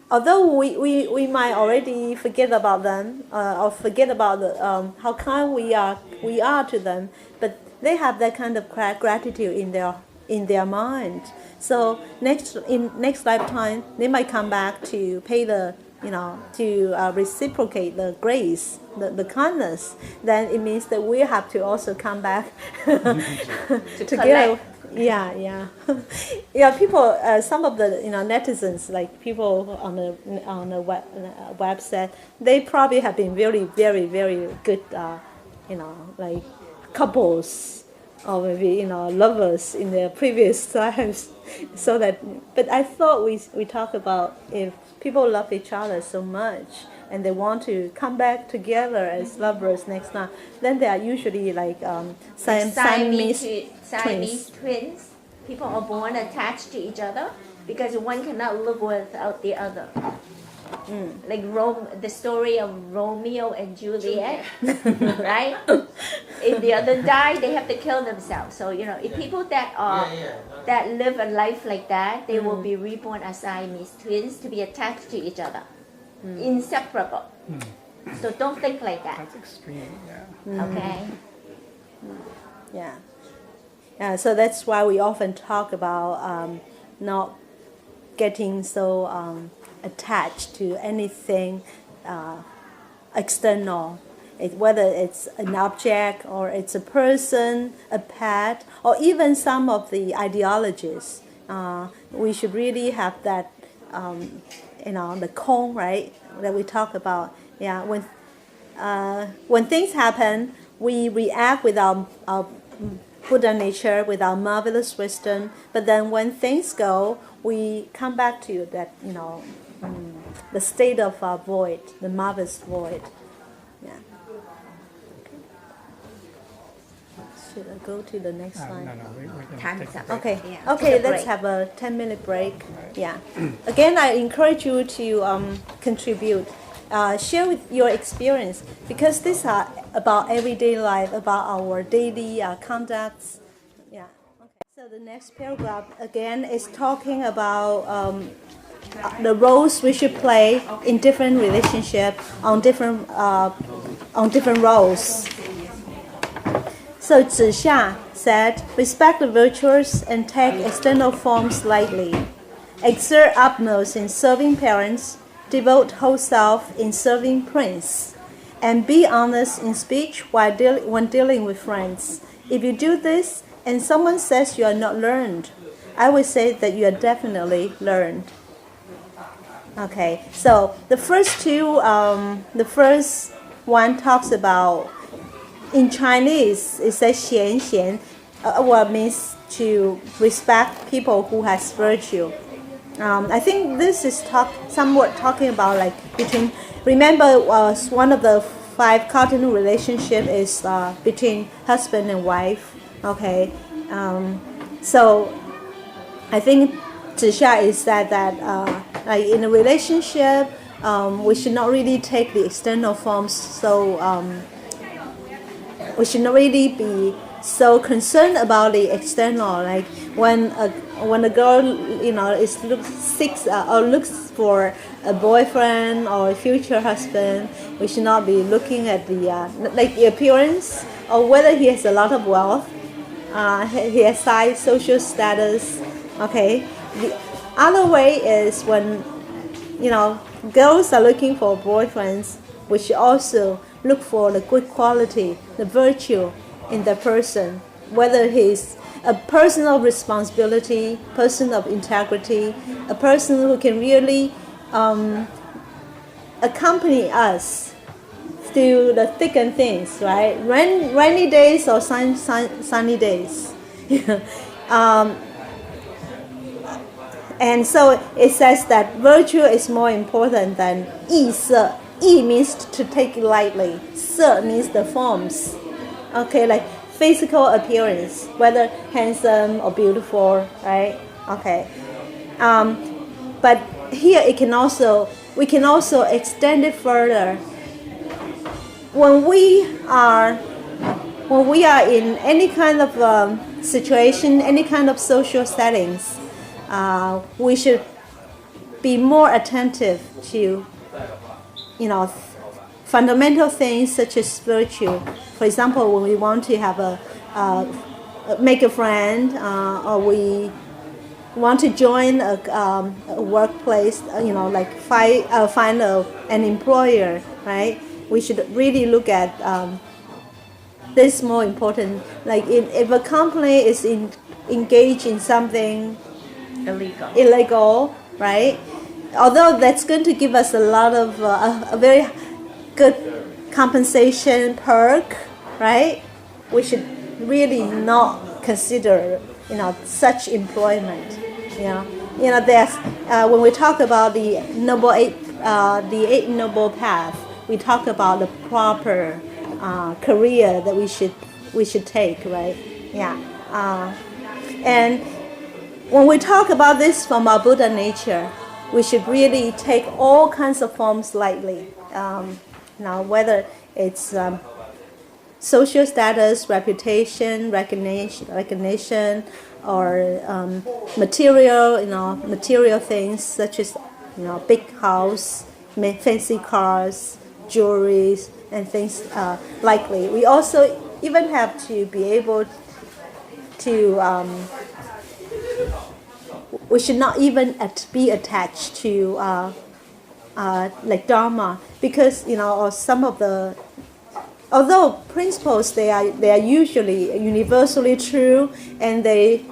although we might already forget about them, or forget about how kind we are to them, but they have that kind of gratitude in their mind. So next lifetime they might come back to pay to reciprocate the grace, the kindness. Then it means that we have to also come back to collect. Yeah. Yeah, people, some of the netizens, like people on the website, they probably have been very, very, very good, like couples or maybe lovers in their previous lives. So that, but I thought we talk about if people love each other so much and they want to come back together as lovers next time, then they are usually like Siamese twins. People are born attached to each other because one cannot live without the other. Like the story of Romeo and Juliet, right? If the other die, they have to kill themselves. So if people that live a life like that, they will be reborn as Siamese twins to be attached to each other, inseparable. So don't think like that. That's extreme, yeah. Okay. Yeah. Yeah, so that's why we often talk about not getting so attached to anything external, whether it's an object or it's a person, a pet, or even some of the ideologies. We should really have that, the cone, right, that we talk about. Yeah, when things happen, we react with our Buddha nature, with our marvelous wisdom. But then when things go, we come back to that, the state of void, the marvelous void. Yeah. Should I go to the next slide? No, we can Time's take a up. break. Okay. Yeah. Okay. Take a Let's break. have a 10-minute break. Yeah. Again, I encourage you to contribute, share with your experience, because these are about everyday life, about our daily conducts. Yeah. Okay. So the next paragraph again is talking about the roles we should play in different relationships on different roles. So Zixia said, respect the virtues and take external forms lightly. Exert utmost in serving parents, devote whole self in serving prince, and be honest in speech when dealing with friends. If you do this and someone says you are not learned, I would say that you are definitely learned. Okay, so the first one talks about, in Chinese, it says 贤贤, what means to respect people who has virtue. I think this is somewhat talking about like between. Remember, one of the 5 cardinal relationship is between husband and wife. Okay, so I think Zixia is that like in a relationship, we should not really take the external forms. So we should not really be so concerned about the external. Like when a girl looks for a boyfriend or a future husband, we should not be looking at the appearance or whether he has a lot of wealth, he has high social status. Okay, the other way is when girls are looking for boyfriends, we should also look for the good quality, the virtue in the person, whether he's a person of responsibility, person of integrity, a person who can really accompany us through the thick and thins, right? Rainy days or sunny days. And so it says that virtue is more important than 意色. 意 means to take it lightly. 色 means the forms. Okay, like physical appearance, whether handsome or beautiful, right? Okay. But here we can also extend it further. When we are in any kind of situation, any kind of social settings, we should be more attentive to, fundamental things such as virtue. For example, when we want to have make a friend, or we want to join a workplace, like find an employer, right? We should really look at this more important. Like if a company is engaged in something illegal, right? Although that's going to give us a lot of a very good compensation perk, right? We should really not consider such employment. There's when we talk about the Eight Noble Path, we talk about the proper career that we should take, right? And when we talk about this from our Buddha nature, we should really take all kinds of forms lightly. Now, whether it's social status, reputation, recognition, or material things such as big house, fancy cars, jewelries, and things likely. We also even have to be able to. We should not even be attached to like Dharma, because some of the, although principles they are usually universally true and they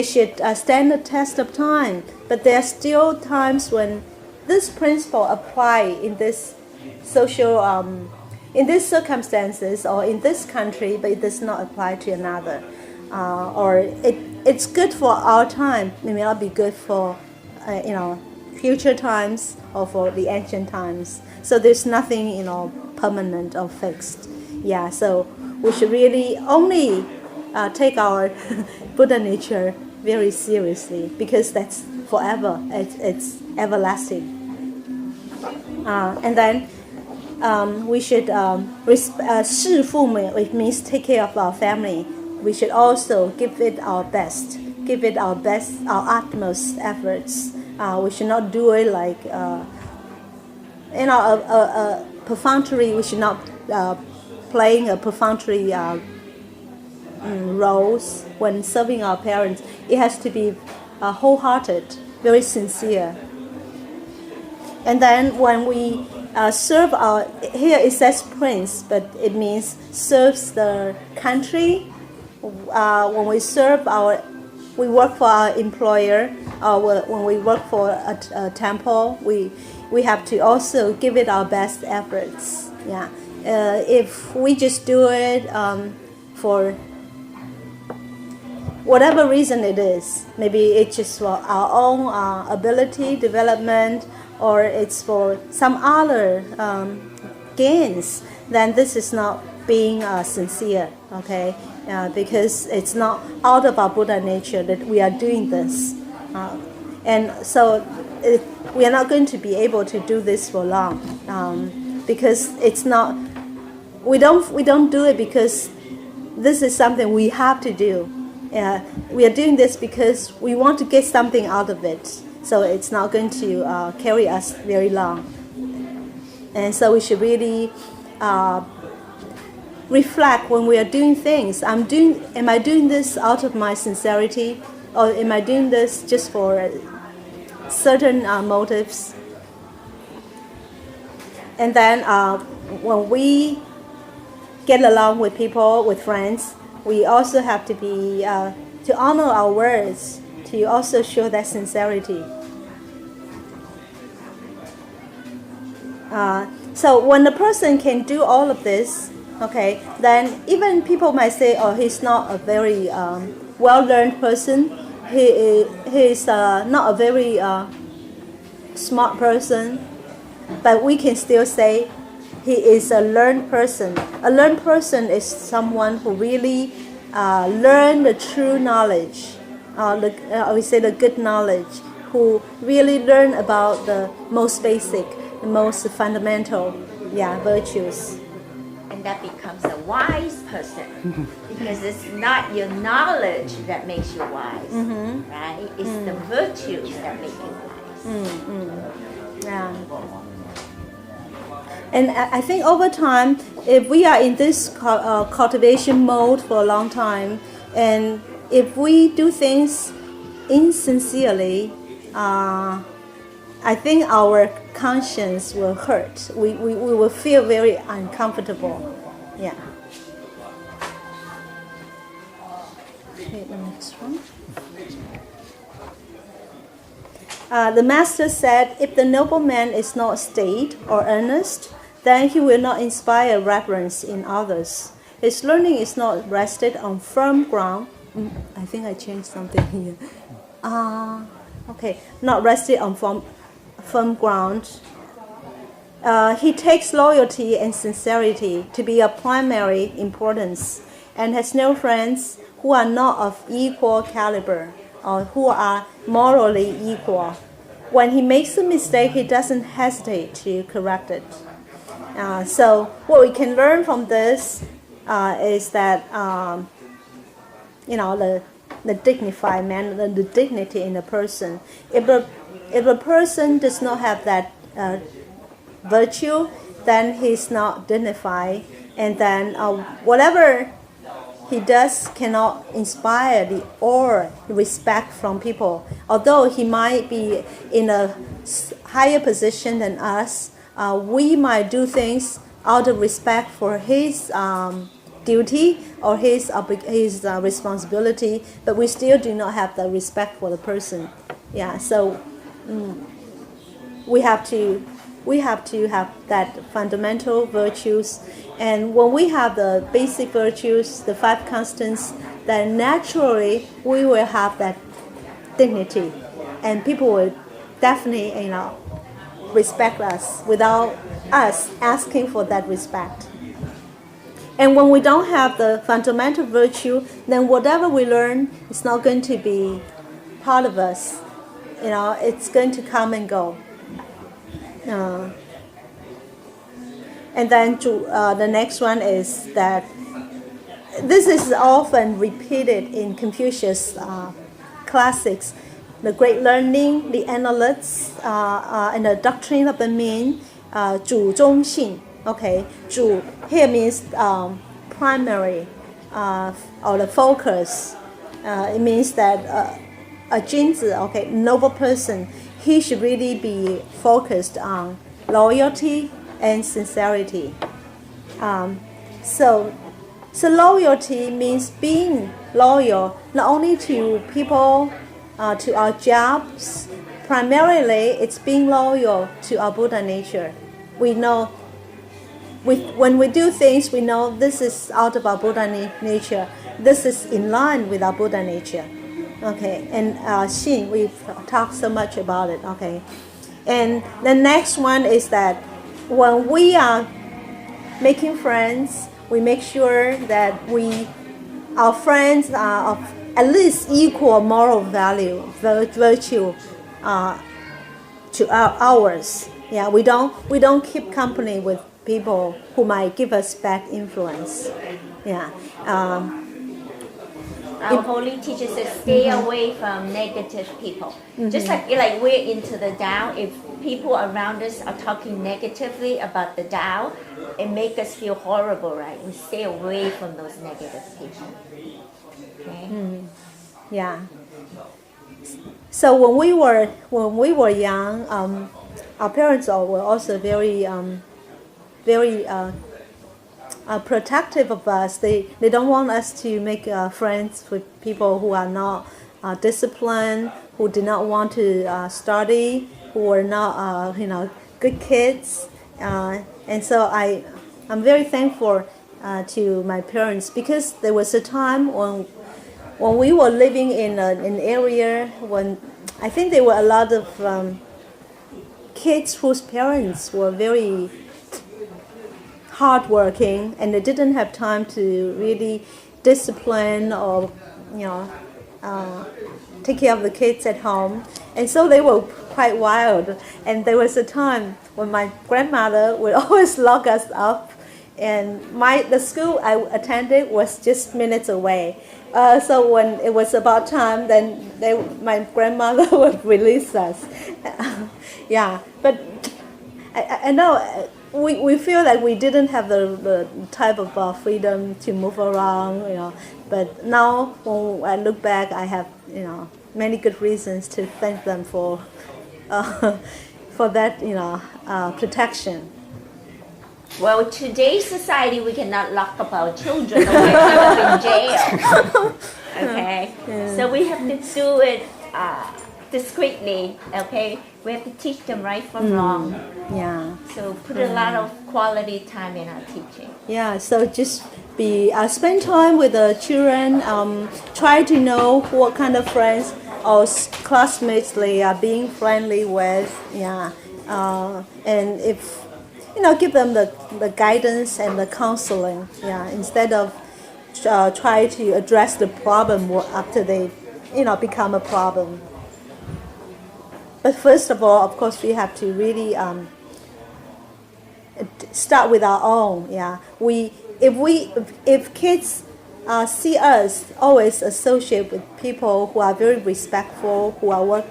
should stand the test of time, but there are still times when this principle apply in this social in these circumstances or in this country, but it does not apply to another, or it's good for our time, it may not be good for future times or for the ancient times. So there's nothing permanent or fixed. So we should really only take our Buddha nature very seriously, because that's forever. It's everlasting. And then we should 侍父母, which means take care of our family. We should also give it our best, our utmost efforts. We should not do it like perfunctory. We should not playing a perfunctory roles when serving our parents. It has to be wholehearted, very sincere. And then when we serve our, here it says prince, but it means serves the country. When we we work for our employer, or when we work for a temple, we have to also give it our best efforts. If we just do it for whatever reason it is, maybe it's just for our own ability development, or it's for some other gains, then this is not being sincere, okay? Because it's not out of our Buddha nature that we are doing this. And so we are not going to be able to do this for long, because it's not, we don't do it because this is something we have to do. We are doing this because we want to get something out of it. So it's not going to carry us very long. And so we should really reflect when we are doing things. Am I doing this out of my sincerity, or am I doing this just for certain motives? And then when we get along with people, with friends, we also have to be to honor our words, to also show that sincerity. So when the person can do all of this, okay, then even people might say, oh, he's not a very well-learned person. He's not a very smart person. But we can still say he is a learned person. A learned person is someone who really learned the true knowledge. We say the good knowledge, who really learn about the most basic, the most fundamental, virtues. And that becomes a wise person because it's not your knowledge that makes you wise, right? It's the virtues that make you wise. Yeah. And I think over time, if we are in this cultivation mode for a long time, and if we do things insincerely, I think our conscience will hurt. We will feel very uncomfortable. Yeah. Okay, the next one. The master said, if the nobleman is not staid or earnest, then he will not inspire reverence in others. His learning is not rested on firm ground. I think I changed something here. Okay, not rested on firm ground. He takes loyalty and sincerity to be of primary importance and has no friends who are not of equal caliber or who are morally equal. When he makes a mistake, he doesn't hesitate to correct it. So what we can learn from this is that the dignified man, the dignity in a person. If a person does not have that virtue, then he's not dignified, and then whatever he does cannot inspire the awe, respect from people. Although he might be in a higher position than us, we might do things out of respect for his duty or his responsibility, but we still do not have the respect for the person. Yeah, so we have to have that fundamental virtues, and when we have the basic virtues, the 5 constants, then naturally we will have that dignity, and people will definitely respect us without us asking for that respect. And when we don't have the fundamental virtue, then whatever we learn is not going to be part of us. It's going to come and go. And then the next one is that this is often repeated in Confucius classics, the Great Learning, the Analects, and the Doctrine of the Mean, 主中性. Okay, 主 here means primary or the focus. It means that a 君子, okay, noble person, he should really be focused on loyalty and sincerity. So loyalty means being loyal not only to people, to our jobs. Primarily, it's being loyal to our Buddha nature. We know, when we do things, we know this is out of our Buddha nature. This is in line with our Buddha nature. Okay, and Xin, we've talked so much about it. Okay, and the next one is that when we are making friends, we make sure that our friends are of at least equal moral value, virtue to ours. Yeah, we don't keep company with people who might give us bad influence. Yeah. Our holy teacher says stay away from negative people. Just like we're into the Tao, if people around us are talking negatively about the Tao, it makes us feel horrible, right? We stay away from those negative people. Okay? Yeah. So when we were young, our parents were also very protective of us. They don't want us to make friends with people who are not disciplined, who did not want to study, who are not good kids. And so I'm very thankful to my parents, because there was a time when we were living in an area when I think there were a lot of kids whose parents were very hardworking, and they didn't have time to really discipline or take care of the kids at home, and so they were quite wild. And there was a time when my grandmother would always lock us up, and the school I attended was just minutes away. So when it was about time, then my grandmother would release us. Yeah, but I know we feel like we didn't have the type of freedom to move around, But now when I look back, I have many good reasons to thank them for that protection. Well, today's society, we cannot lock up our children or we're them in jail. Okay? Yeah. So we have to do it discreetly. Okay? We have to teach them right from wrong. Yeah. So put a lot of quality time in our teaching. Yeah, so just spend time with the children, try to know what kind of friends or classmates they are being friendly with, and if, give them the guidance and the counseling, instead of try to address the problem after they, become a problem. But first of all, of course, we have to really start with our own. If kids see us always associate with people who are very respectful, who are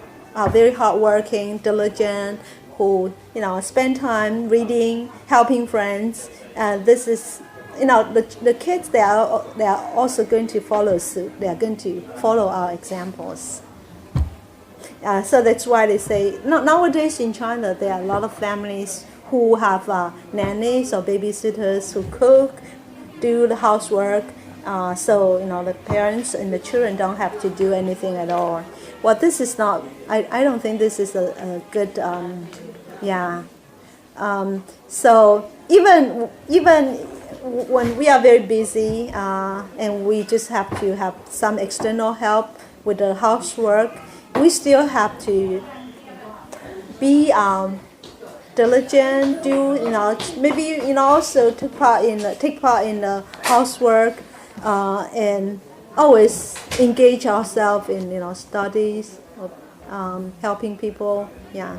very hardworking, diligent, who spend time reading, helping friends, this is the kids they are also going to follow suit. They are going to follow our examples. So that's why they say nowadays in China there are a lot of families who have nannies or babysitters who cook, do the housework. So the parents and the children don't have to do anything at all. Well, this is not. I don't think this is a good. So even when we are very busy and we just have to have some external help with the housework, we still have to be diligent. Maybe also take part in the housework and always engage ourselves in studies, helping people. Yeah.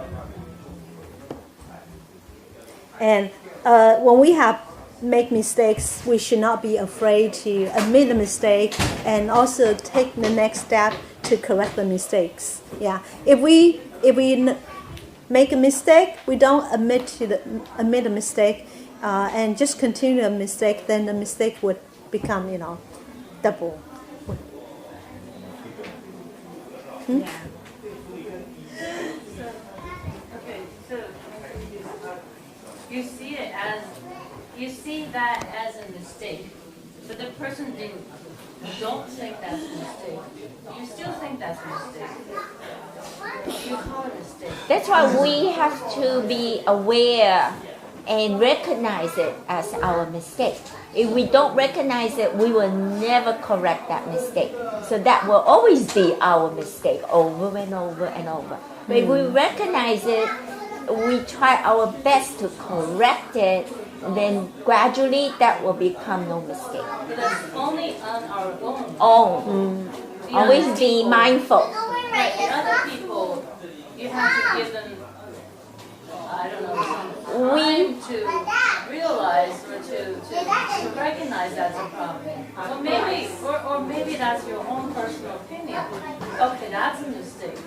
And when we make mistakes, we should not be afraid to admit the mistake and also take the next step to correct the mistakes. Yeah. If we make a mistake, we don't admit the mistake and just continue the mistake, then the mistake would become double. Yeah. So you see that as a mistake, but the person don't think that's a mistake. You still think that's a mistake. You call it a mistake. That's why we have to be aware and recognize it as our mistake. If we don't recognize it, we will never correct that mistake. So that will always be our mistake over and over and over. But if we recognize it, we try our best to correct it, then gradually that will become no mistake. But that's only on our own. Always be mindful. Right, the other people, you have to give them, I don't know, some time to realize or to recognize that's a problem. Or maybe that's your own personal opinion. Okay, that's a mistake.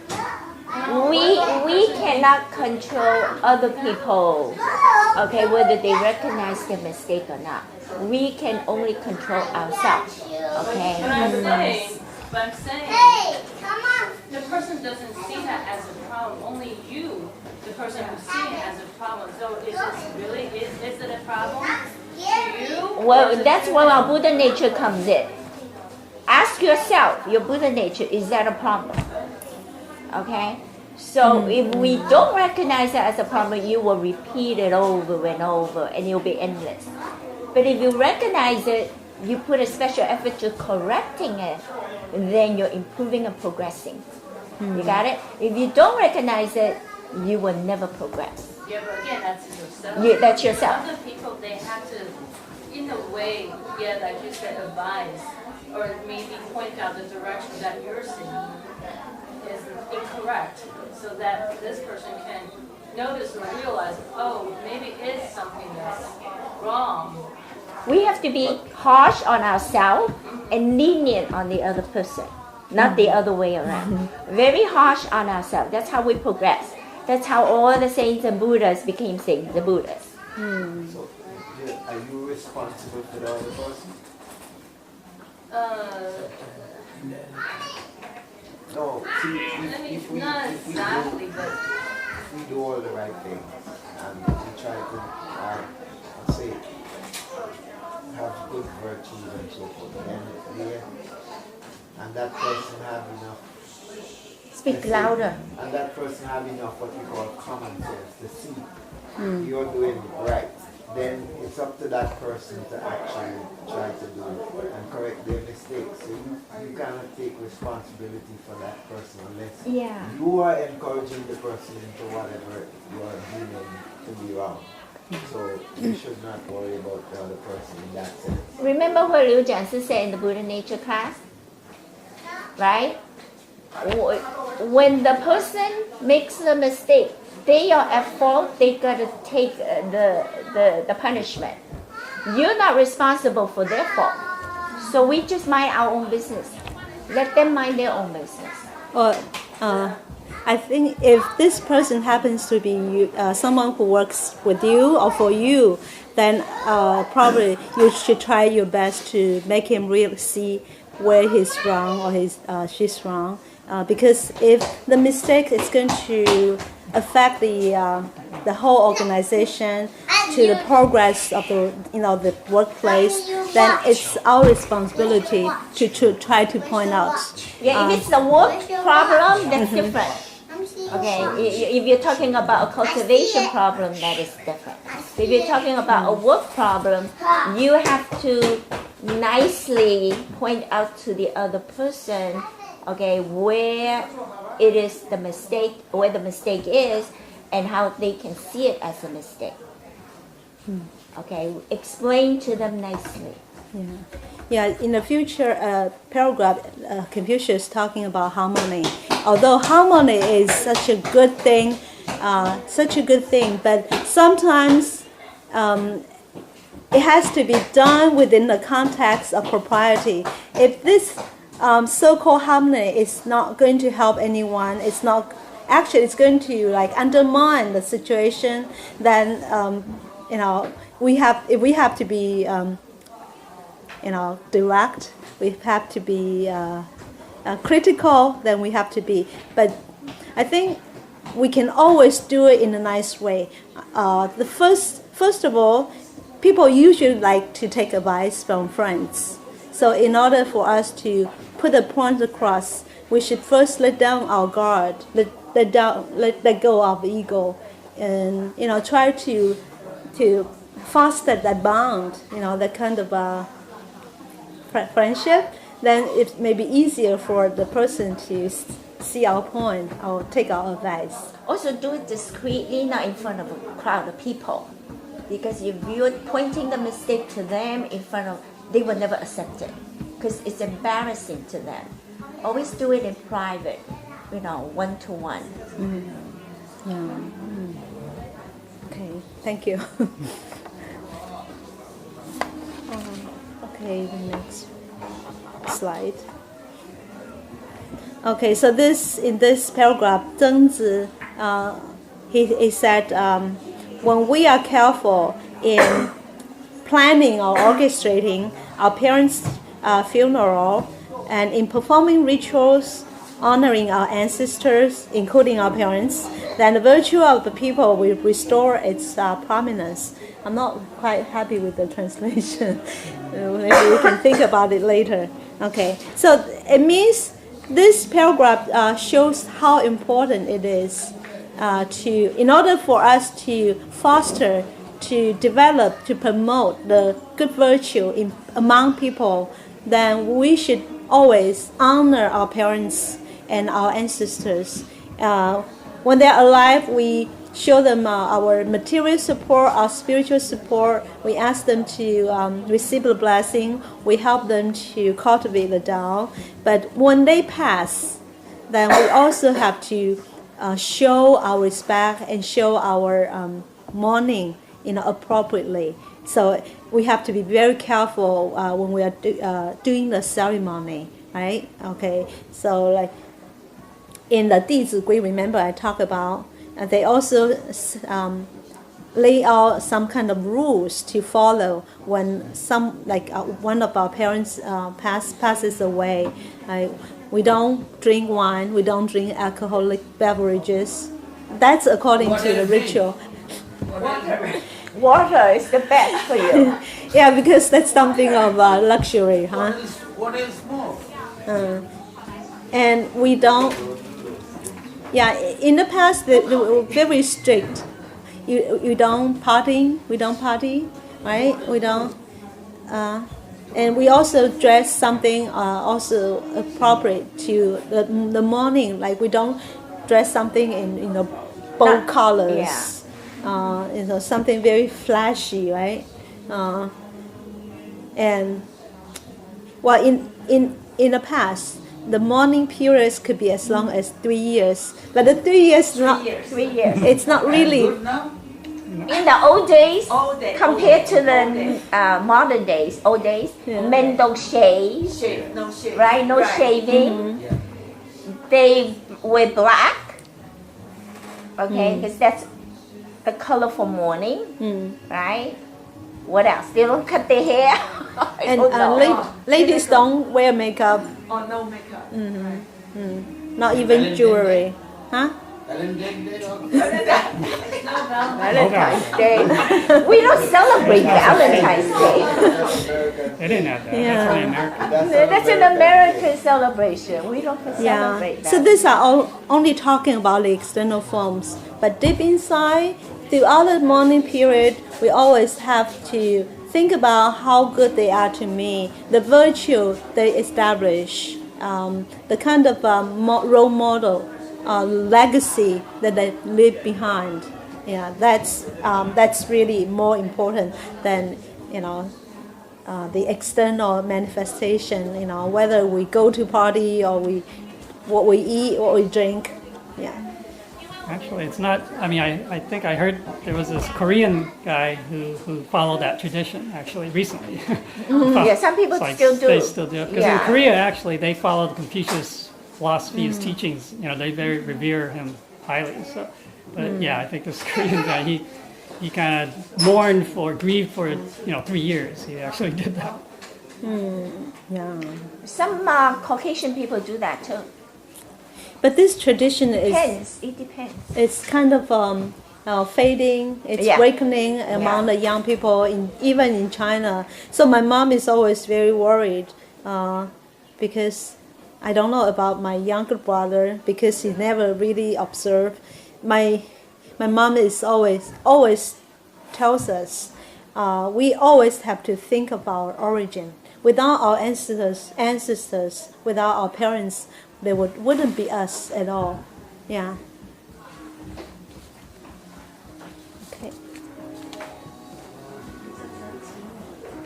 We cannot control other people, okay, whether they recognize their mistake or not. We can only control ourselves, okay? But I'm saying, the person doesn't see that as a problem. Only you, the person who's seeing it as a problem. So is it a problem to you? Well, that's where our Buddha nature comes in. Ask yourself, your Buddha nature, is that a problem? Okay? So if we don't recognize it as a problem, you will repeat it over and over, and it'll be endless. But if you recognize it, you put a special effort to correcting it, then you're improving and progressing. You got it? If you don't recognize it, you will never progress. Yeah, but again, that's yourself. Yeah, that's yourself. Other people, they have to, in a way, yeah, like you said, advise or maybe point out the direction that you're seeing is incorrect, so that this person can notice or realize, oh, maybe it's something that's wrong. We have to be harsh on ourselves and lenient on the other person, not the other way around. Very harsh on ourselves. That's how we progress. That's how all the saints and Buddhas became saints and Buddhas. So, are you responsible for the other person? No. See, if we Not exactly, but if we do all the right things and we try to, let's say, have good virtues and so forth, then and that person have enough. Speak louder. And that person have enough what we call common sense to see you're doing right. Then it's up to that person to actually try to do it and correct their mistakes. So you cannot take responsibility for that person unless you are encouraging the person into whatever you are deeming to be wrong. So you should not worry about the other person in that sense. Remember what Liu Jiansi said in the Buddha nature class? Right? When the person makes a mistake, they are at fault, they gotta take the punishment. You're not responsible for their fault. So we just mind our own business. Let them mind their own business. Or I think if this person happens to be you, someone who works with you or for you, then probably you should try your best to make him really see where he's wrong or she's wrong. Because if the mistake is going to affect the whole organization to the progress of the workplace, then it's our responsibility to try to point out. Yeah, if it's a work problem, that's different. Okay, if you're talking about a cultivation problem, that is different. If you're talking about a work problem, you have to nicely point out to the other person, okay, where it is the mistake, where the mistake is, and how they can see it as a mistake. Okay, explain to them nicely. Yeah, in the future paragraph, Confucius talking about harmony. Although harmony is such a good thing, but sometimes it has to be done within the context of propriety. If this so-called harmony is not going to help anyone, it's going to undermine the situation, then if we have to be direct, we have to be critical, then we have to be. But I think we can always do it in a nice way. First of all, people usually like to take advice from friends. So in order for us to put a point across, we should first let down our guard, let go of ego, and try to foster that bond, that kind of friendship. Then it may be easier for the person to see our point or take our advice. Also do it discreetly, not in front of a crowd of people. Because if you're pointing the mistake to them in front of, they will never accept it. Because it's embarrassing to them. Always do it in private, one-to-one. Okay, thank you. Okay, the next slide. Okay, so in this paragraph, Zhengzi, he said, when we are careful in planning or orchestrating our parents' funeral and in performing rituals honoring our ancestors, including our parents, then the virtue of the people will restore its prominence. I'm not quite happy with the translation. Maybe we can think about it later. Okay, so it means this paragraph shows how important it is in order for us to foster, to develop, to promote the good virtue among people, then we should always honor our parents and our ancestors. When they're alive, we show them our material support, our spiritual support. We ask them to receive the blessing. We help them to cultivate the Tao. But when they pass, then we also have to show our respect and show our mourning, appropriately. So we have to be very careful when we are doing the ceremony, right? Okay. So like in the 弟子规, remember I talked about. They also lay out some kind of rules to follow when one of our parents passes away. We don't drink wine. We don't drink alcoholic beverages. That's according to the ritual. Water is the best for you. Yeah, because that's something of luxury, huh? What is more? And we don't. Yeah, in the past they were very strict. You don't party. We don't party, right? We don't. And we also dress something also appropriate to the morning. Like we don't dress something in bold colors. Yeah. Something very flashy, right? And well, in the past, the mourning periods could be as long as 3 years, but the 3 years not 3 years. It's not really. In the old days, compared to the modern days, old days, men don't shave, No shit. right? No shaving. They wear black, okay, because that's the color for mourning, right? What else? They don't cut their hair. And ladies don't wear makeup. Oh, no makeup. Not even jewelry, huh? Valentine's Day. We don't celebrate Valentine's Day. They didn't have that. Yeah. That's only American. That's an American celebration. We don't celebrate that. So these are all only talking about the external forms, but deep inside, throughout the mourning period, we always have to think about how good they are to me, the virtue they establish, the kind of role model, legacy that they leave behind. Yeah, that's really more important than the external manifestation. Whether we go to party or what we eat, what we drink. Yeah. Actually, it's not. I mean, I think I heard there was this Korean guy who followed that tradition actually recently. Yeah, some people still do. They still do. Because in Yeah. Korea, actually, they follow Confucius' philosophy, his teachings. They very revere him highly. So, but yeah, I think this Korean guy, he kind of grieved for 3 years. He actually did that. Yeah. Some Caucasian people do that too. But this tradition It depends. it's kind of fading. It's Yeah. weakening among the young people, even in China. So my mom is always very worried because I don't know about my younger brother because he never really observed. My mom is always tells us we always have to think of our origin. Without our ancestors, without our parents, there wouldn't be us at all. Yeah. Okay.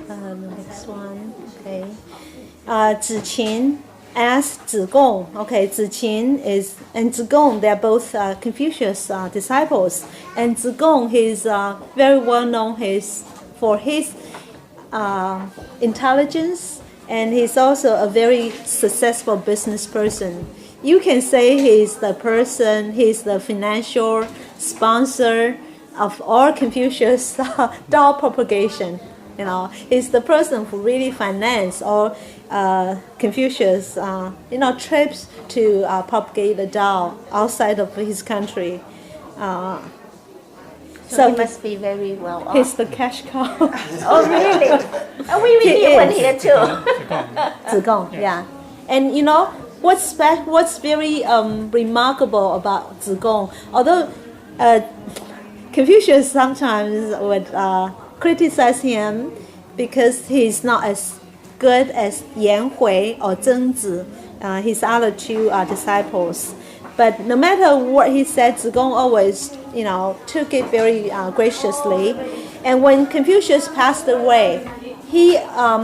The next one. Okay. 子禽 asked 子贡. Okay, 子禽and 子贡, they're both Confucius disciples. And 子贡, he's very well known for his intelligence, and he's also a very successful business person. You can say he's the financial sponsor of all Confucius Tao propagation. He's the person who really financed all Confucius trips to propagate the Tao outside of his country. So he must be very well off. He's the cash cow. Oh, really? Oh, we need one here too. 子贡, yeah. And what's very remarkable about Zigong, although Confucius sometimes would criticize him because he's not as good as Yan Hui or Zheng Zi, his other two disciples. But no matter what he said, Zigong always, took it very graciously. And when Confucius passed away, he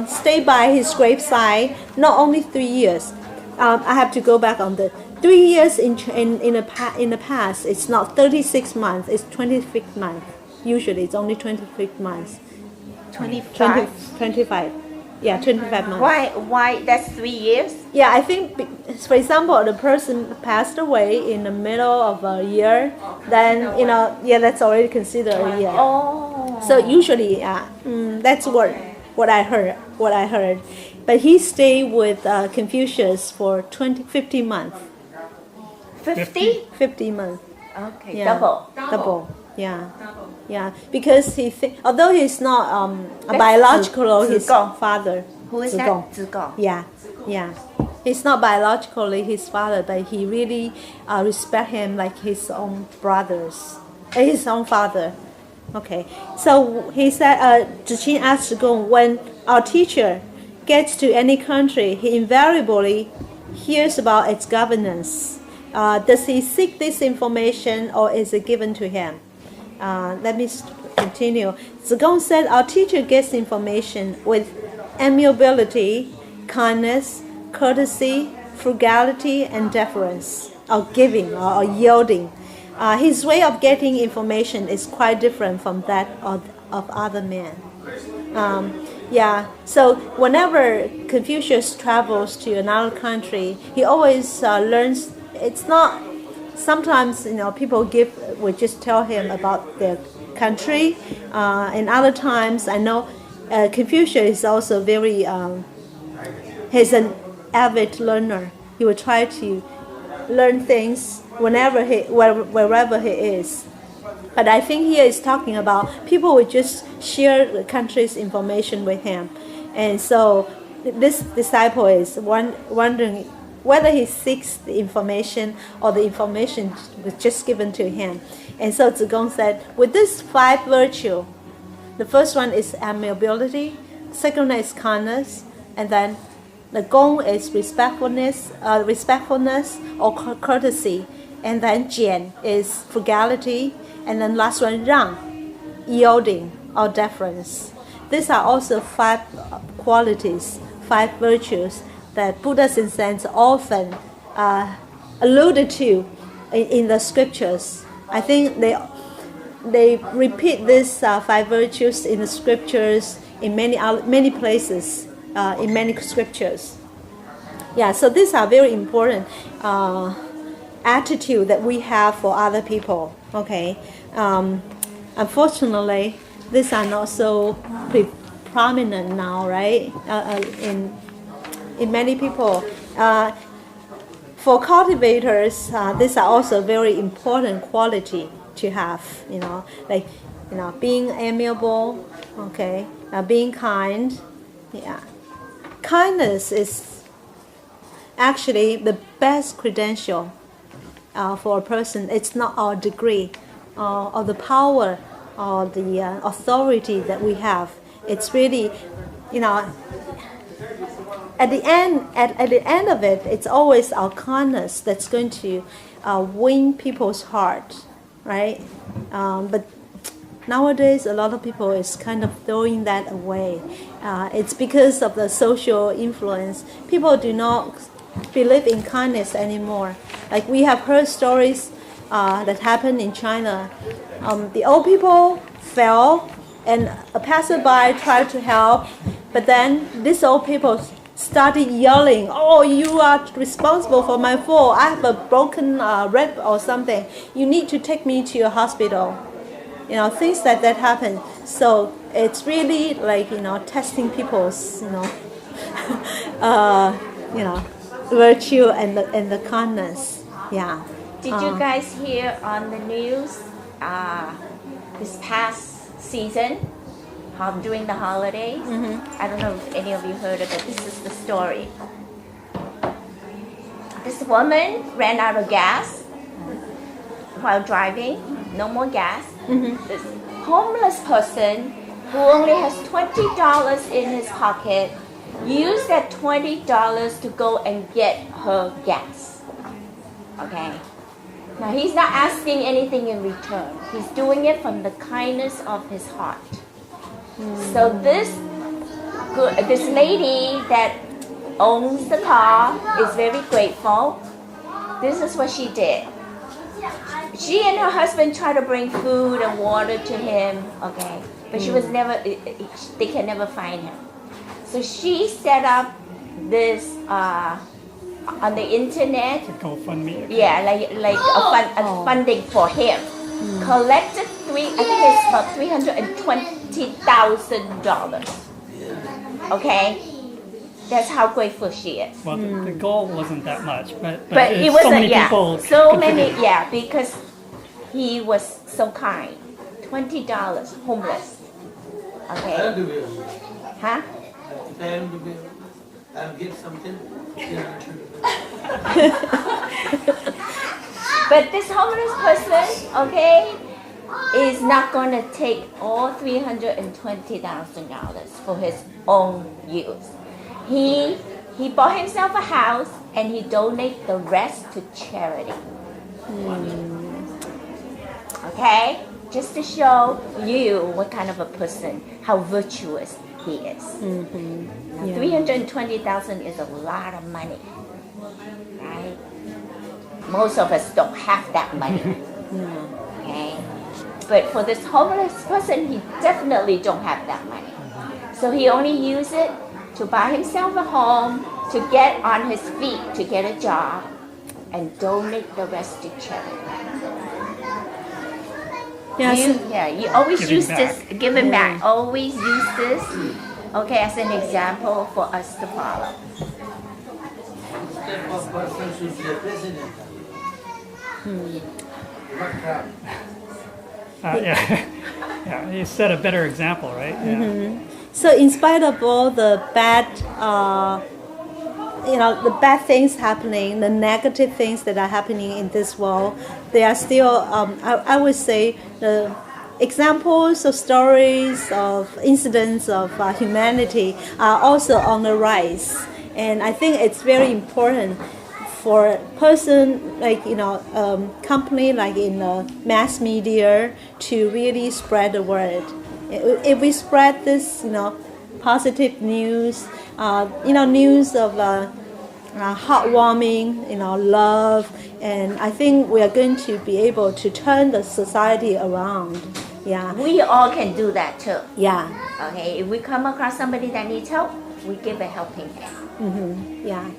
stayed by his graveside not only 3 years. I have to go back on the 3 years in the past. It's not 36 months. It's 25 months. Usually, it's only 25 months. 25. Yeah, 25 months. Why that's 3 years? Yeah, I think, for example, the person passed away in the middle of a year, then, that's already considered a year. Oh. So usually, that's what I heard. But he stayed with Confucius for 50 months. 50? 50 months. Okay, Yeah. double. Yeah. Yeah, because although he's not That's biologically his Zigong. father. Who is Zigong. that? Zigong. Yeah. He's not biologically his father, but he really respect him like his own his own father. Okay, so he said, Zhiqing asked Zigong, when our teacher gets to any country, he invariably hears about its governance. Does he seek this information or is it given to him? Let me continue. Zigong said, our teacher gets information with amiability, kindness, courtesy, frugality, and deference, or giving, or yielding. His way of getting information is quite different from that of other men. So whenever Confucius travels to another country, he always learns. It's not. Sometimes people would just tell him about their country, and other times I know Confucius is also very. He's an avid learner. He will try to learn things wherever he is. But I think here is talking about people would just share the country's information with him. And so this disciple is wondering whether he seeks the information or the information was just given to him. And so Zigong said, with these 5 virtues, the first one is amiability, second one is kindness, and then the gong is respectfulness or courtesy, and then jian is frugality, and then last one rang, yielding or deference. These are also 5 qualities, 5 virtues that Buddha in sense often alluded to in the scriptures. I think they repeat these 5 virtues in the scriptures in many places. In many scriptures. Yeah, so these are very important attitude that we have for other people. Okay, unfortunately, these are not so prominent now, right? In many people. For cultivators, these are also very important quality to have. Being amiable. Okay, being kind. Yeah. Kindness is actually the best credential for a person. It's not our degree or the power or the authority that we have. It's really, at the end of it, it's always our kindness that's going to win people's heart, right? But nowadays, a lot of people is kind of throwing that away. It's because of the social influence. People do not believe in kindness anymore. Like we have heard stories that happened in China. The old people fell, and a passerby tried to help, but then these old people started yelling, "Oh, you are responsible for my fall. I have a broken rib or something. You need to take me to a hospital." Things like that happen. So it's really like, testing people's, virtue and the kindness. Yeah. Did you guys hear on the news this past season, during the holidays? Mm-hmm. I don't know if any of you heard of it. This is the story. This woman ran out of gas while driving, no more gas. This homeless person who only has $20 in his pocket used that $20 to go and get her gas. Okay? Now he's not asking anything in return. He's doing it from the kindness of his heart. So this lady that owns the car is very grateful. This is what she did. She and her husband tried to bring food and water to him, okay, but she was never. They can never find him. So she set up this on the internet. GoFundMe. Yeah, like a funding for him. Collected I think it's about $320,000. Okay, that's how grateful she is. Well, the goal wasn't that much, but it so wasn't. many people So many. contributed. Yeah, because he was so kind. $20, homeless. Okay, huh? I'll get something. But this homeless person, okay, is not going to take all $320,000 for his own use. He bought himself a house and he donated the rest to charity. Okay, just to show you what kind of a person, how virtuous he is. Now, 320,000 is a lot of money, right? Most of us don't have that money. Okay, but for this homeless person, he definitely don't have that money. So he only used it to buy himself a home, to get on his feet, to get a job, and donate the rest to charity. You always Giving use back. this, giving back. Always use this, okay, as an example for us to follow. Type of person should be a president. Not Trump. Yeah, he set a better example, right? Yeah. So in spite of all the bad, the bad things happening, the negative things that are happening in this world, there are still, I would say, the examples of stories of incidents of humanity are also on the rise. And I think it's very important for a person like, company like in the mass media to really spread the word. If we spread this, positive news, news of heartwarming, love, and I think we are going to be able to turn the society around. Yeah. We all can do that too. Yeah. Okay, if we come across somebody that needs help, we give a helping hand. Yeah.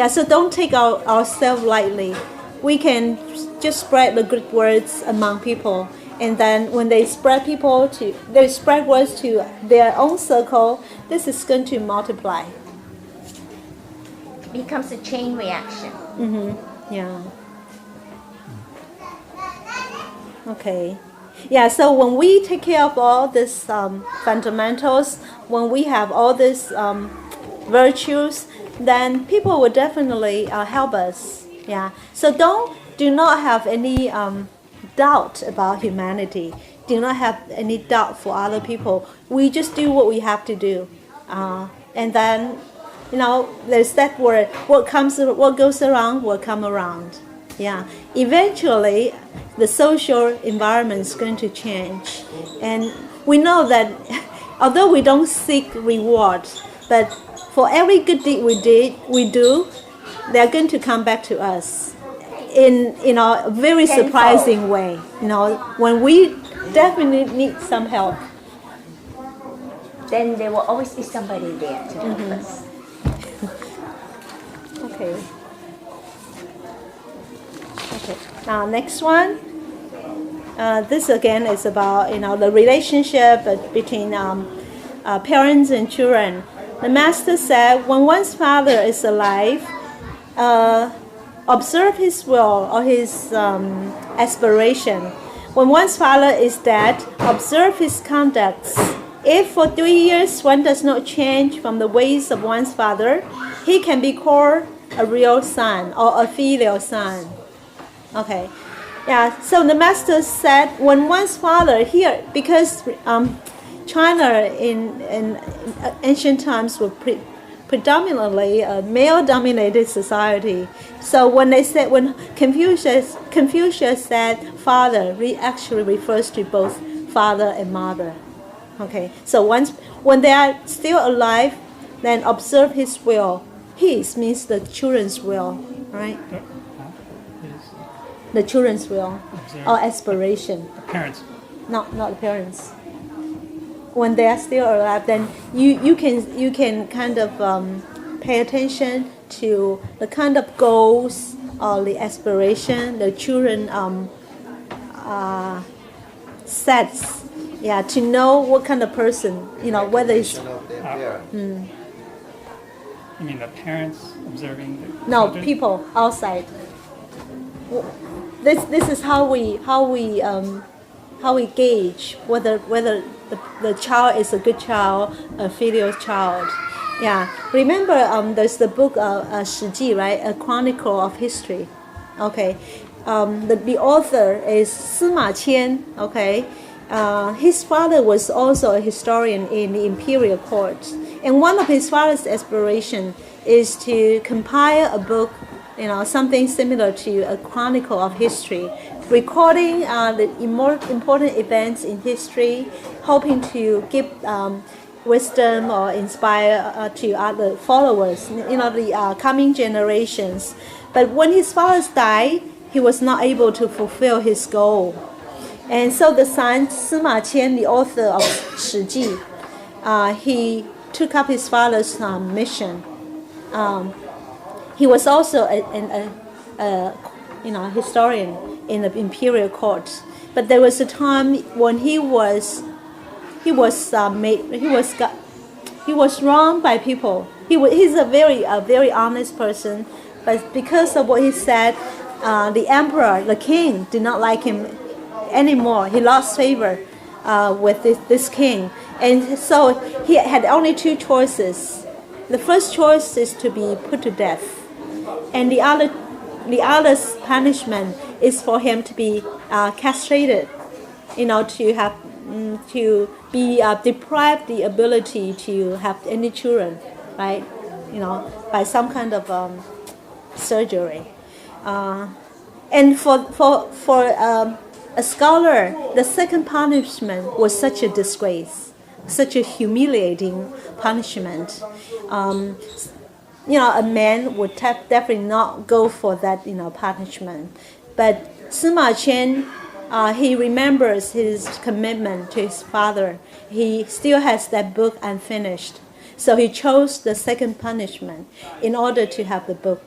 So don't take ourselves lightly. We can just spread the good words among people, and then when they spread words to their own circle, this is going to multiply. It becomes a chain reaction. Yeah. Okay. Yeah, so when we take care of all these fundamentals, when we have all these virtues, then people will definitely help us. Yeah. So do not have any doubt about humanity. Do not have any doubt for other people. We just do what we have to do, and then, there's that word: what goes around will come around. Yeah. Eventually, the social environment is going to change, and we know that although we don't seek reward, but for every good deed we do, they are going to come back to us in a very surprising way. When we definitely need some help, then there will always be somebody there to help us. Okay. Now next one. This again is about the relationship between parents and children. The Master said, when one's father is alive, observe his will or his aspiration. When one's father is dead, observe his conducts. If for 3 years one does not change from the ways of one's father, he can be called a real son or a filial son. Okay. Yeah, so the master said when one's father here, because China in ancient times were predominantly a male-dominated society. So when Confucius said father, actually refers to both father and mother. Okay, so when they are still alive, then observe his will. His means the children's will, right? The children's will or aspiration. The parents. Not the parents. When they are still alive, then you can kind of pay attention to the kind of goals or the aspiration the children sets. Yeah, to know what kind of person, whether it's Of their parents. You mean the parents observing the no children? people outside. This is how we gauge whether the child is a good child, a filial child. Yeah, remember there's the book Shi Ji, right? A chronicle of history. Okay, the author is Sima Qian. Okay, his father was also a historian in the imperial court, and one of his father's aspirations is to compile a book, something similar to a chronicle of history, recording the important events in history, hoping to give wisdom or inspire to other followers, the coming generations. But when his father died, he was not able to fulfill his goal. And so the son, Sima Qian, the author of Shi Ji, he took up his father's mission. He was also a historian in the imperial court. But there was a time when he was wronged by people. He's a very honest person, but because of what he said, the emperor, the king, did not like him anymore. He lost favor with this king, and so he had only two choices. The first choice is to be put to death, and the other's punishment is for him to be castrated, to be deprived the ability to have any children, right? By some kind of surgery. And for a scholar, the second punishment was such a disgrace, such a humiliating punishment. A man would definitely not go for that, punishment. But Sima Qian, he remembers his commitment to his father. He still has that book unfinished. So he chose the second punishment in order to have the book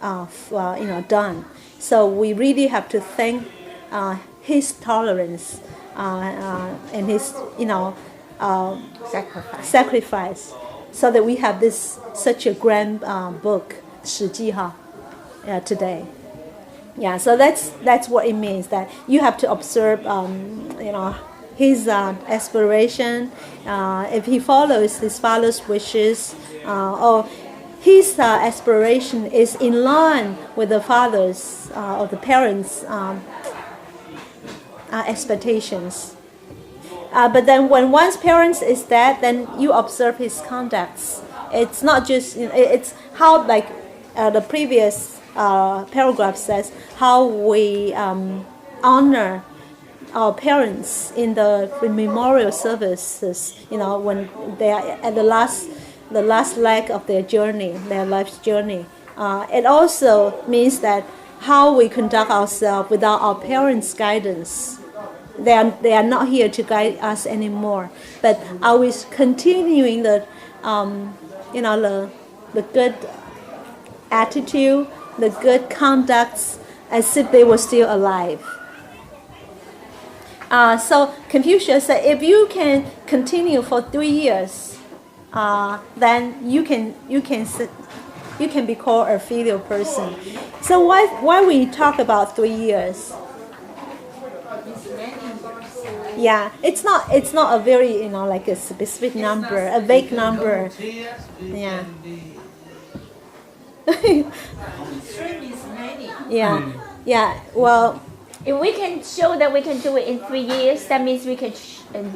done. So we really have to thank his tolerance and his sacrifice, so that we have such a grand book, Shi Ji today. Yeah, so that's what it means, that you have to observe his aspiration, if he follows his father's wishes, or his aspiration is in line with the father's or the parents' expectations. But then when one's parents is dead, then you observe his conducts. It's not just, it's how, like the previous paragraph says, how we honor our parents in the memorial services, when they are at the last leg of their journey, their life's journey. It also means that how we conduct ourselves without our parents' guidance. They are not here to guide us anymore. But are we continuing the good attitude, the good conducts, as if they were still alive? So Confucius said, if you can continue for 3 years, then you can be called a filial person. So why we talk about 3 years? Yeah, it's not a very like a specific number, a vague number. Yeah. Three means many. Yeah, yeah. Well, If we can show that we can do it in 3 years, that means we can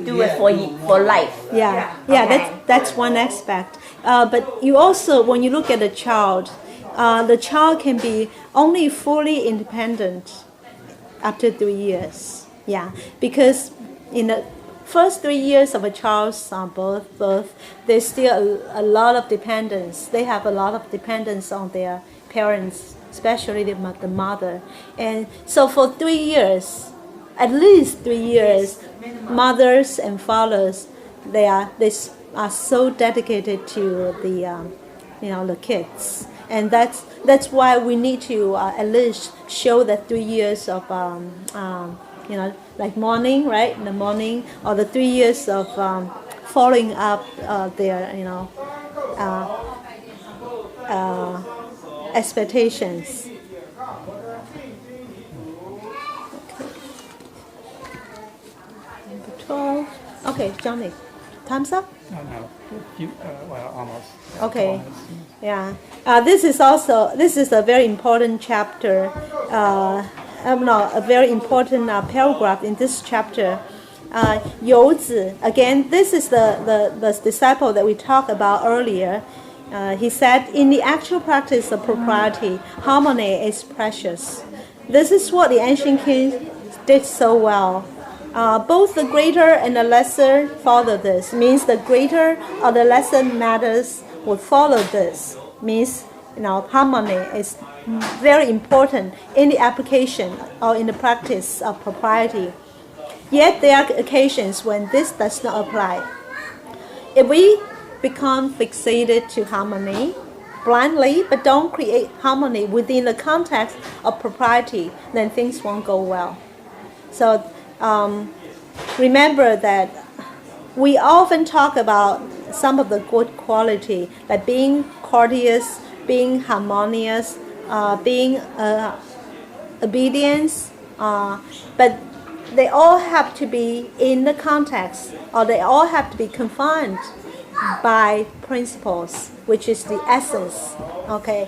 do it for life. yeah, Okay. that's one aspect. But you also, when you look at a child, the child can be only fully independent after 3 years. Yeah, because in the first 3 years of a child's birth, there's still a lot of dependence. They have a lot of dependence on their parents, especially the mother. And so for 3 years, at least 3 years, mothers and fathers, they are so dedicated to the kids. And that's why we need to at least show that 3 years of like morning, right? In the morning, or the 3 years of following up their expectations. Okay. Number 12. Okay, Johnny, time's up. Oh, no. Well, almost. Okay. Almost. Yeah, this is a very important chapter. A very important paragraph in this chapter. Youzi, again, this is the disciple that we talked about earlier. He said, in the actual practice of propriety, harmony is precious. This is what the ancient kings did so well. Both the greater and the lesser follow this. Means the greater or the lesser matters would follow this. Means harmony is very important in the application or in the practice of propriety. Yet there are occasions when this does not apply. If we become fixated to harmony blindly but don't create harmony within the context of propriety, then things won't go well. So remember that we often talk about some of the good quality, like being courteous, being harmonious, being obedience, but they all have to be in the context, or they all have to be confined by principles, which is the essence. Okay.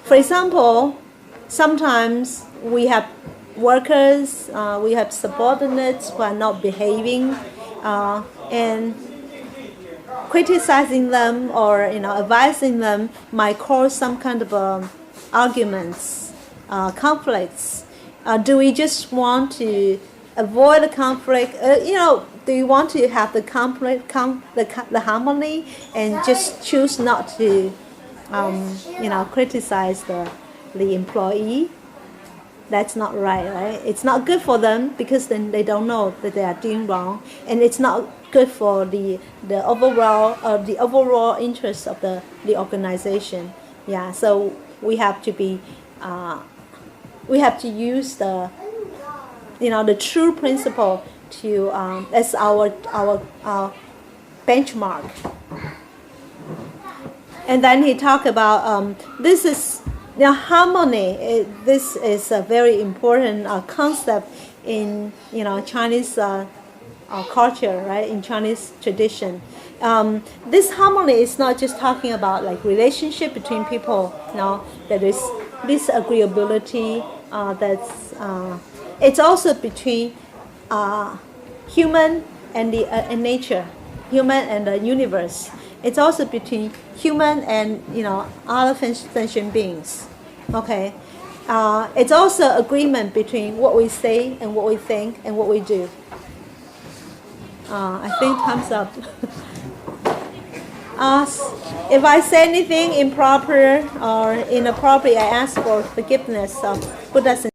For example, sometimes we have workers, we have subordinates who are not behaving, and criticizing them or advising them might cause some kind of arguments, conflicts. Do we just want to avoid the conflict? Do you want to have the conflict, the harmony, and just choose not to, criticize the employee? That's not right? It's not good for them, because then they don't know that they are doing wrong, and it's not good for the overall interest of the organization. Yeah, so we have to be we have to use the true principle to as our benchmark. And then he talked about this is harmony. This is a very important concept in Chinese culture, right? In Chinese tradition, this harmony is not just talking about like relationship between people. That is disagreeability. It's also between human and and nature, human and the universe. It's also between human and other sentient beings. Okay, it's also agreement between what we say and what we think and what we do. I think time's up. If I say anything improper or inappropriate, I ask for forgiveness of Buddha's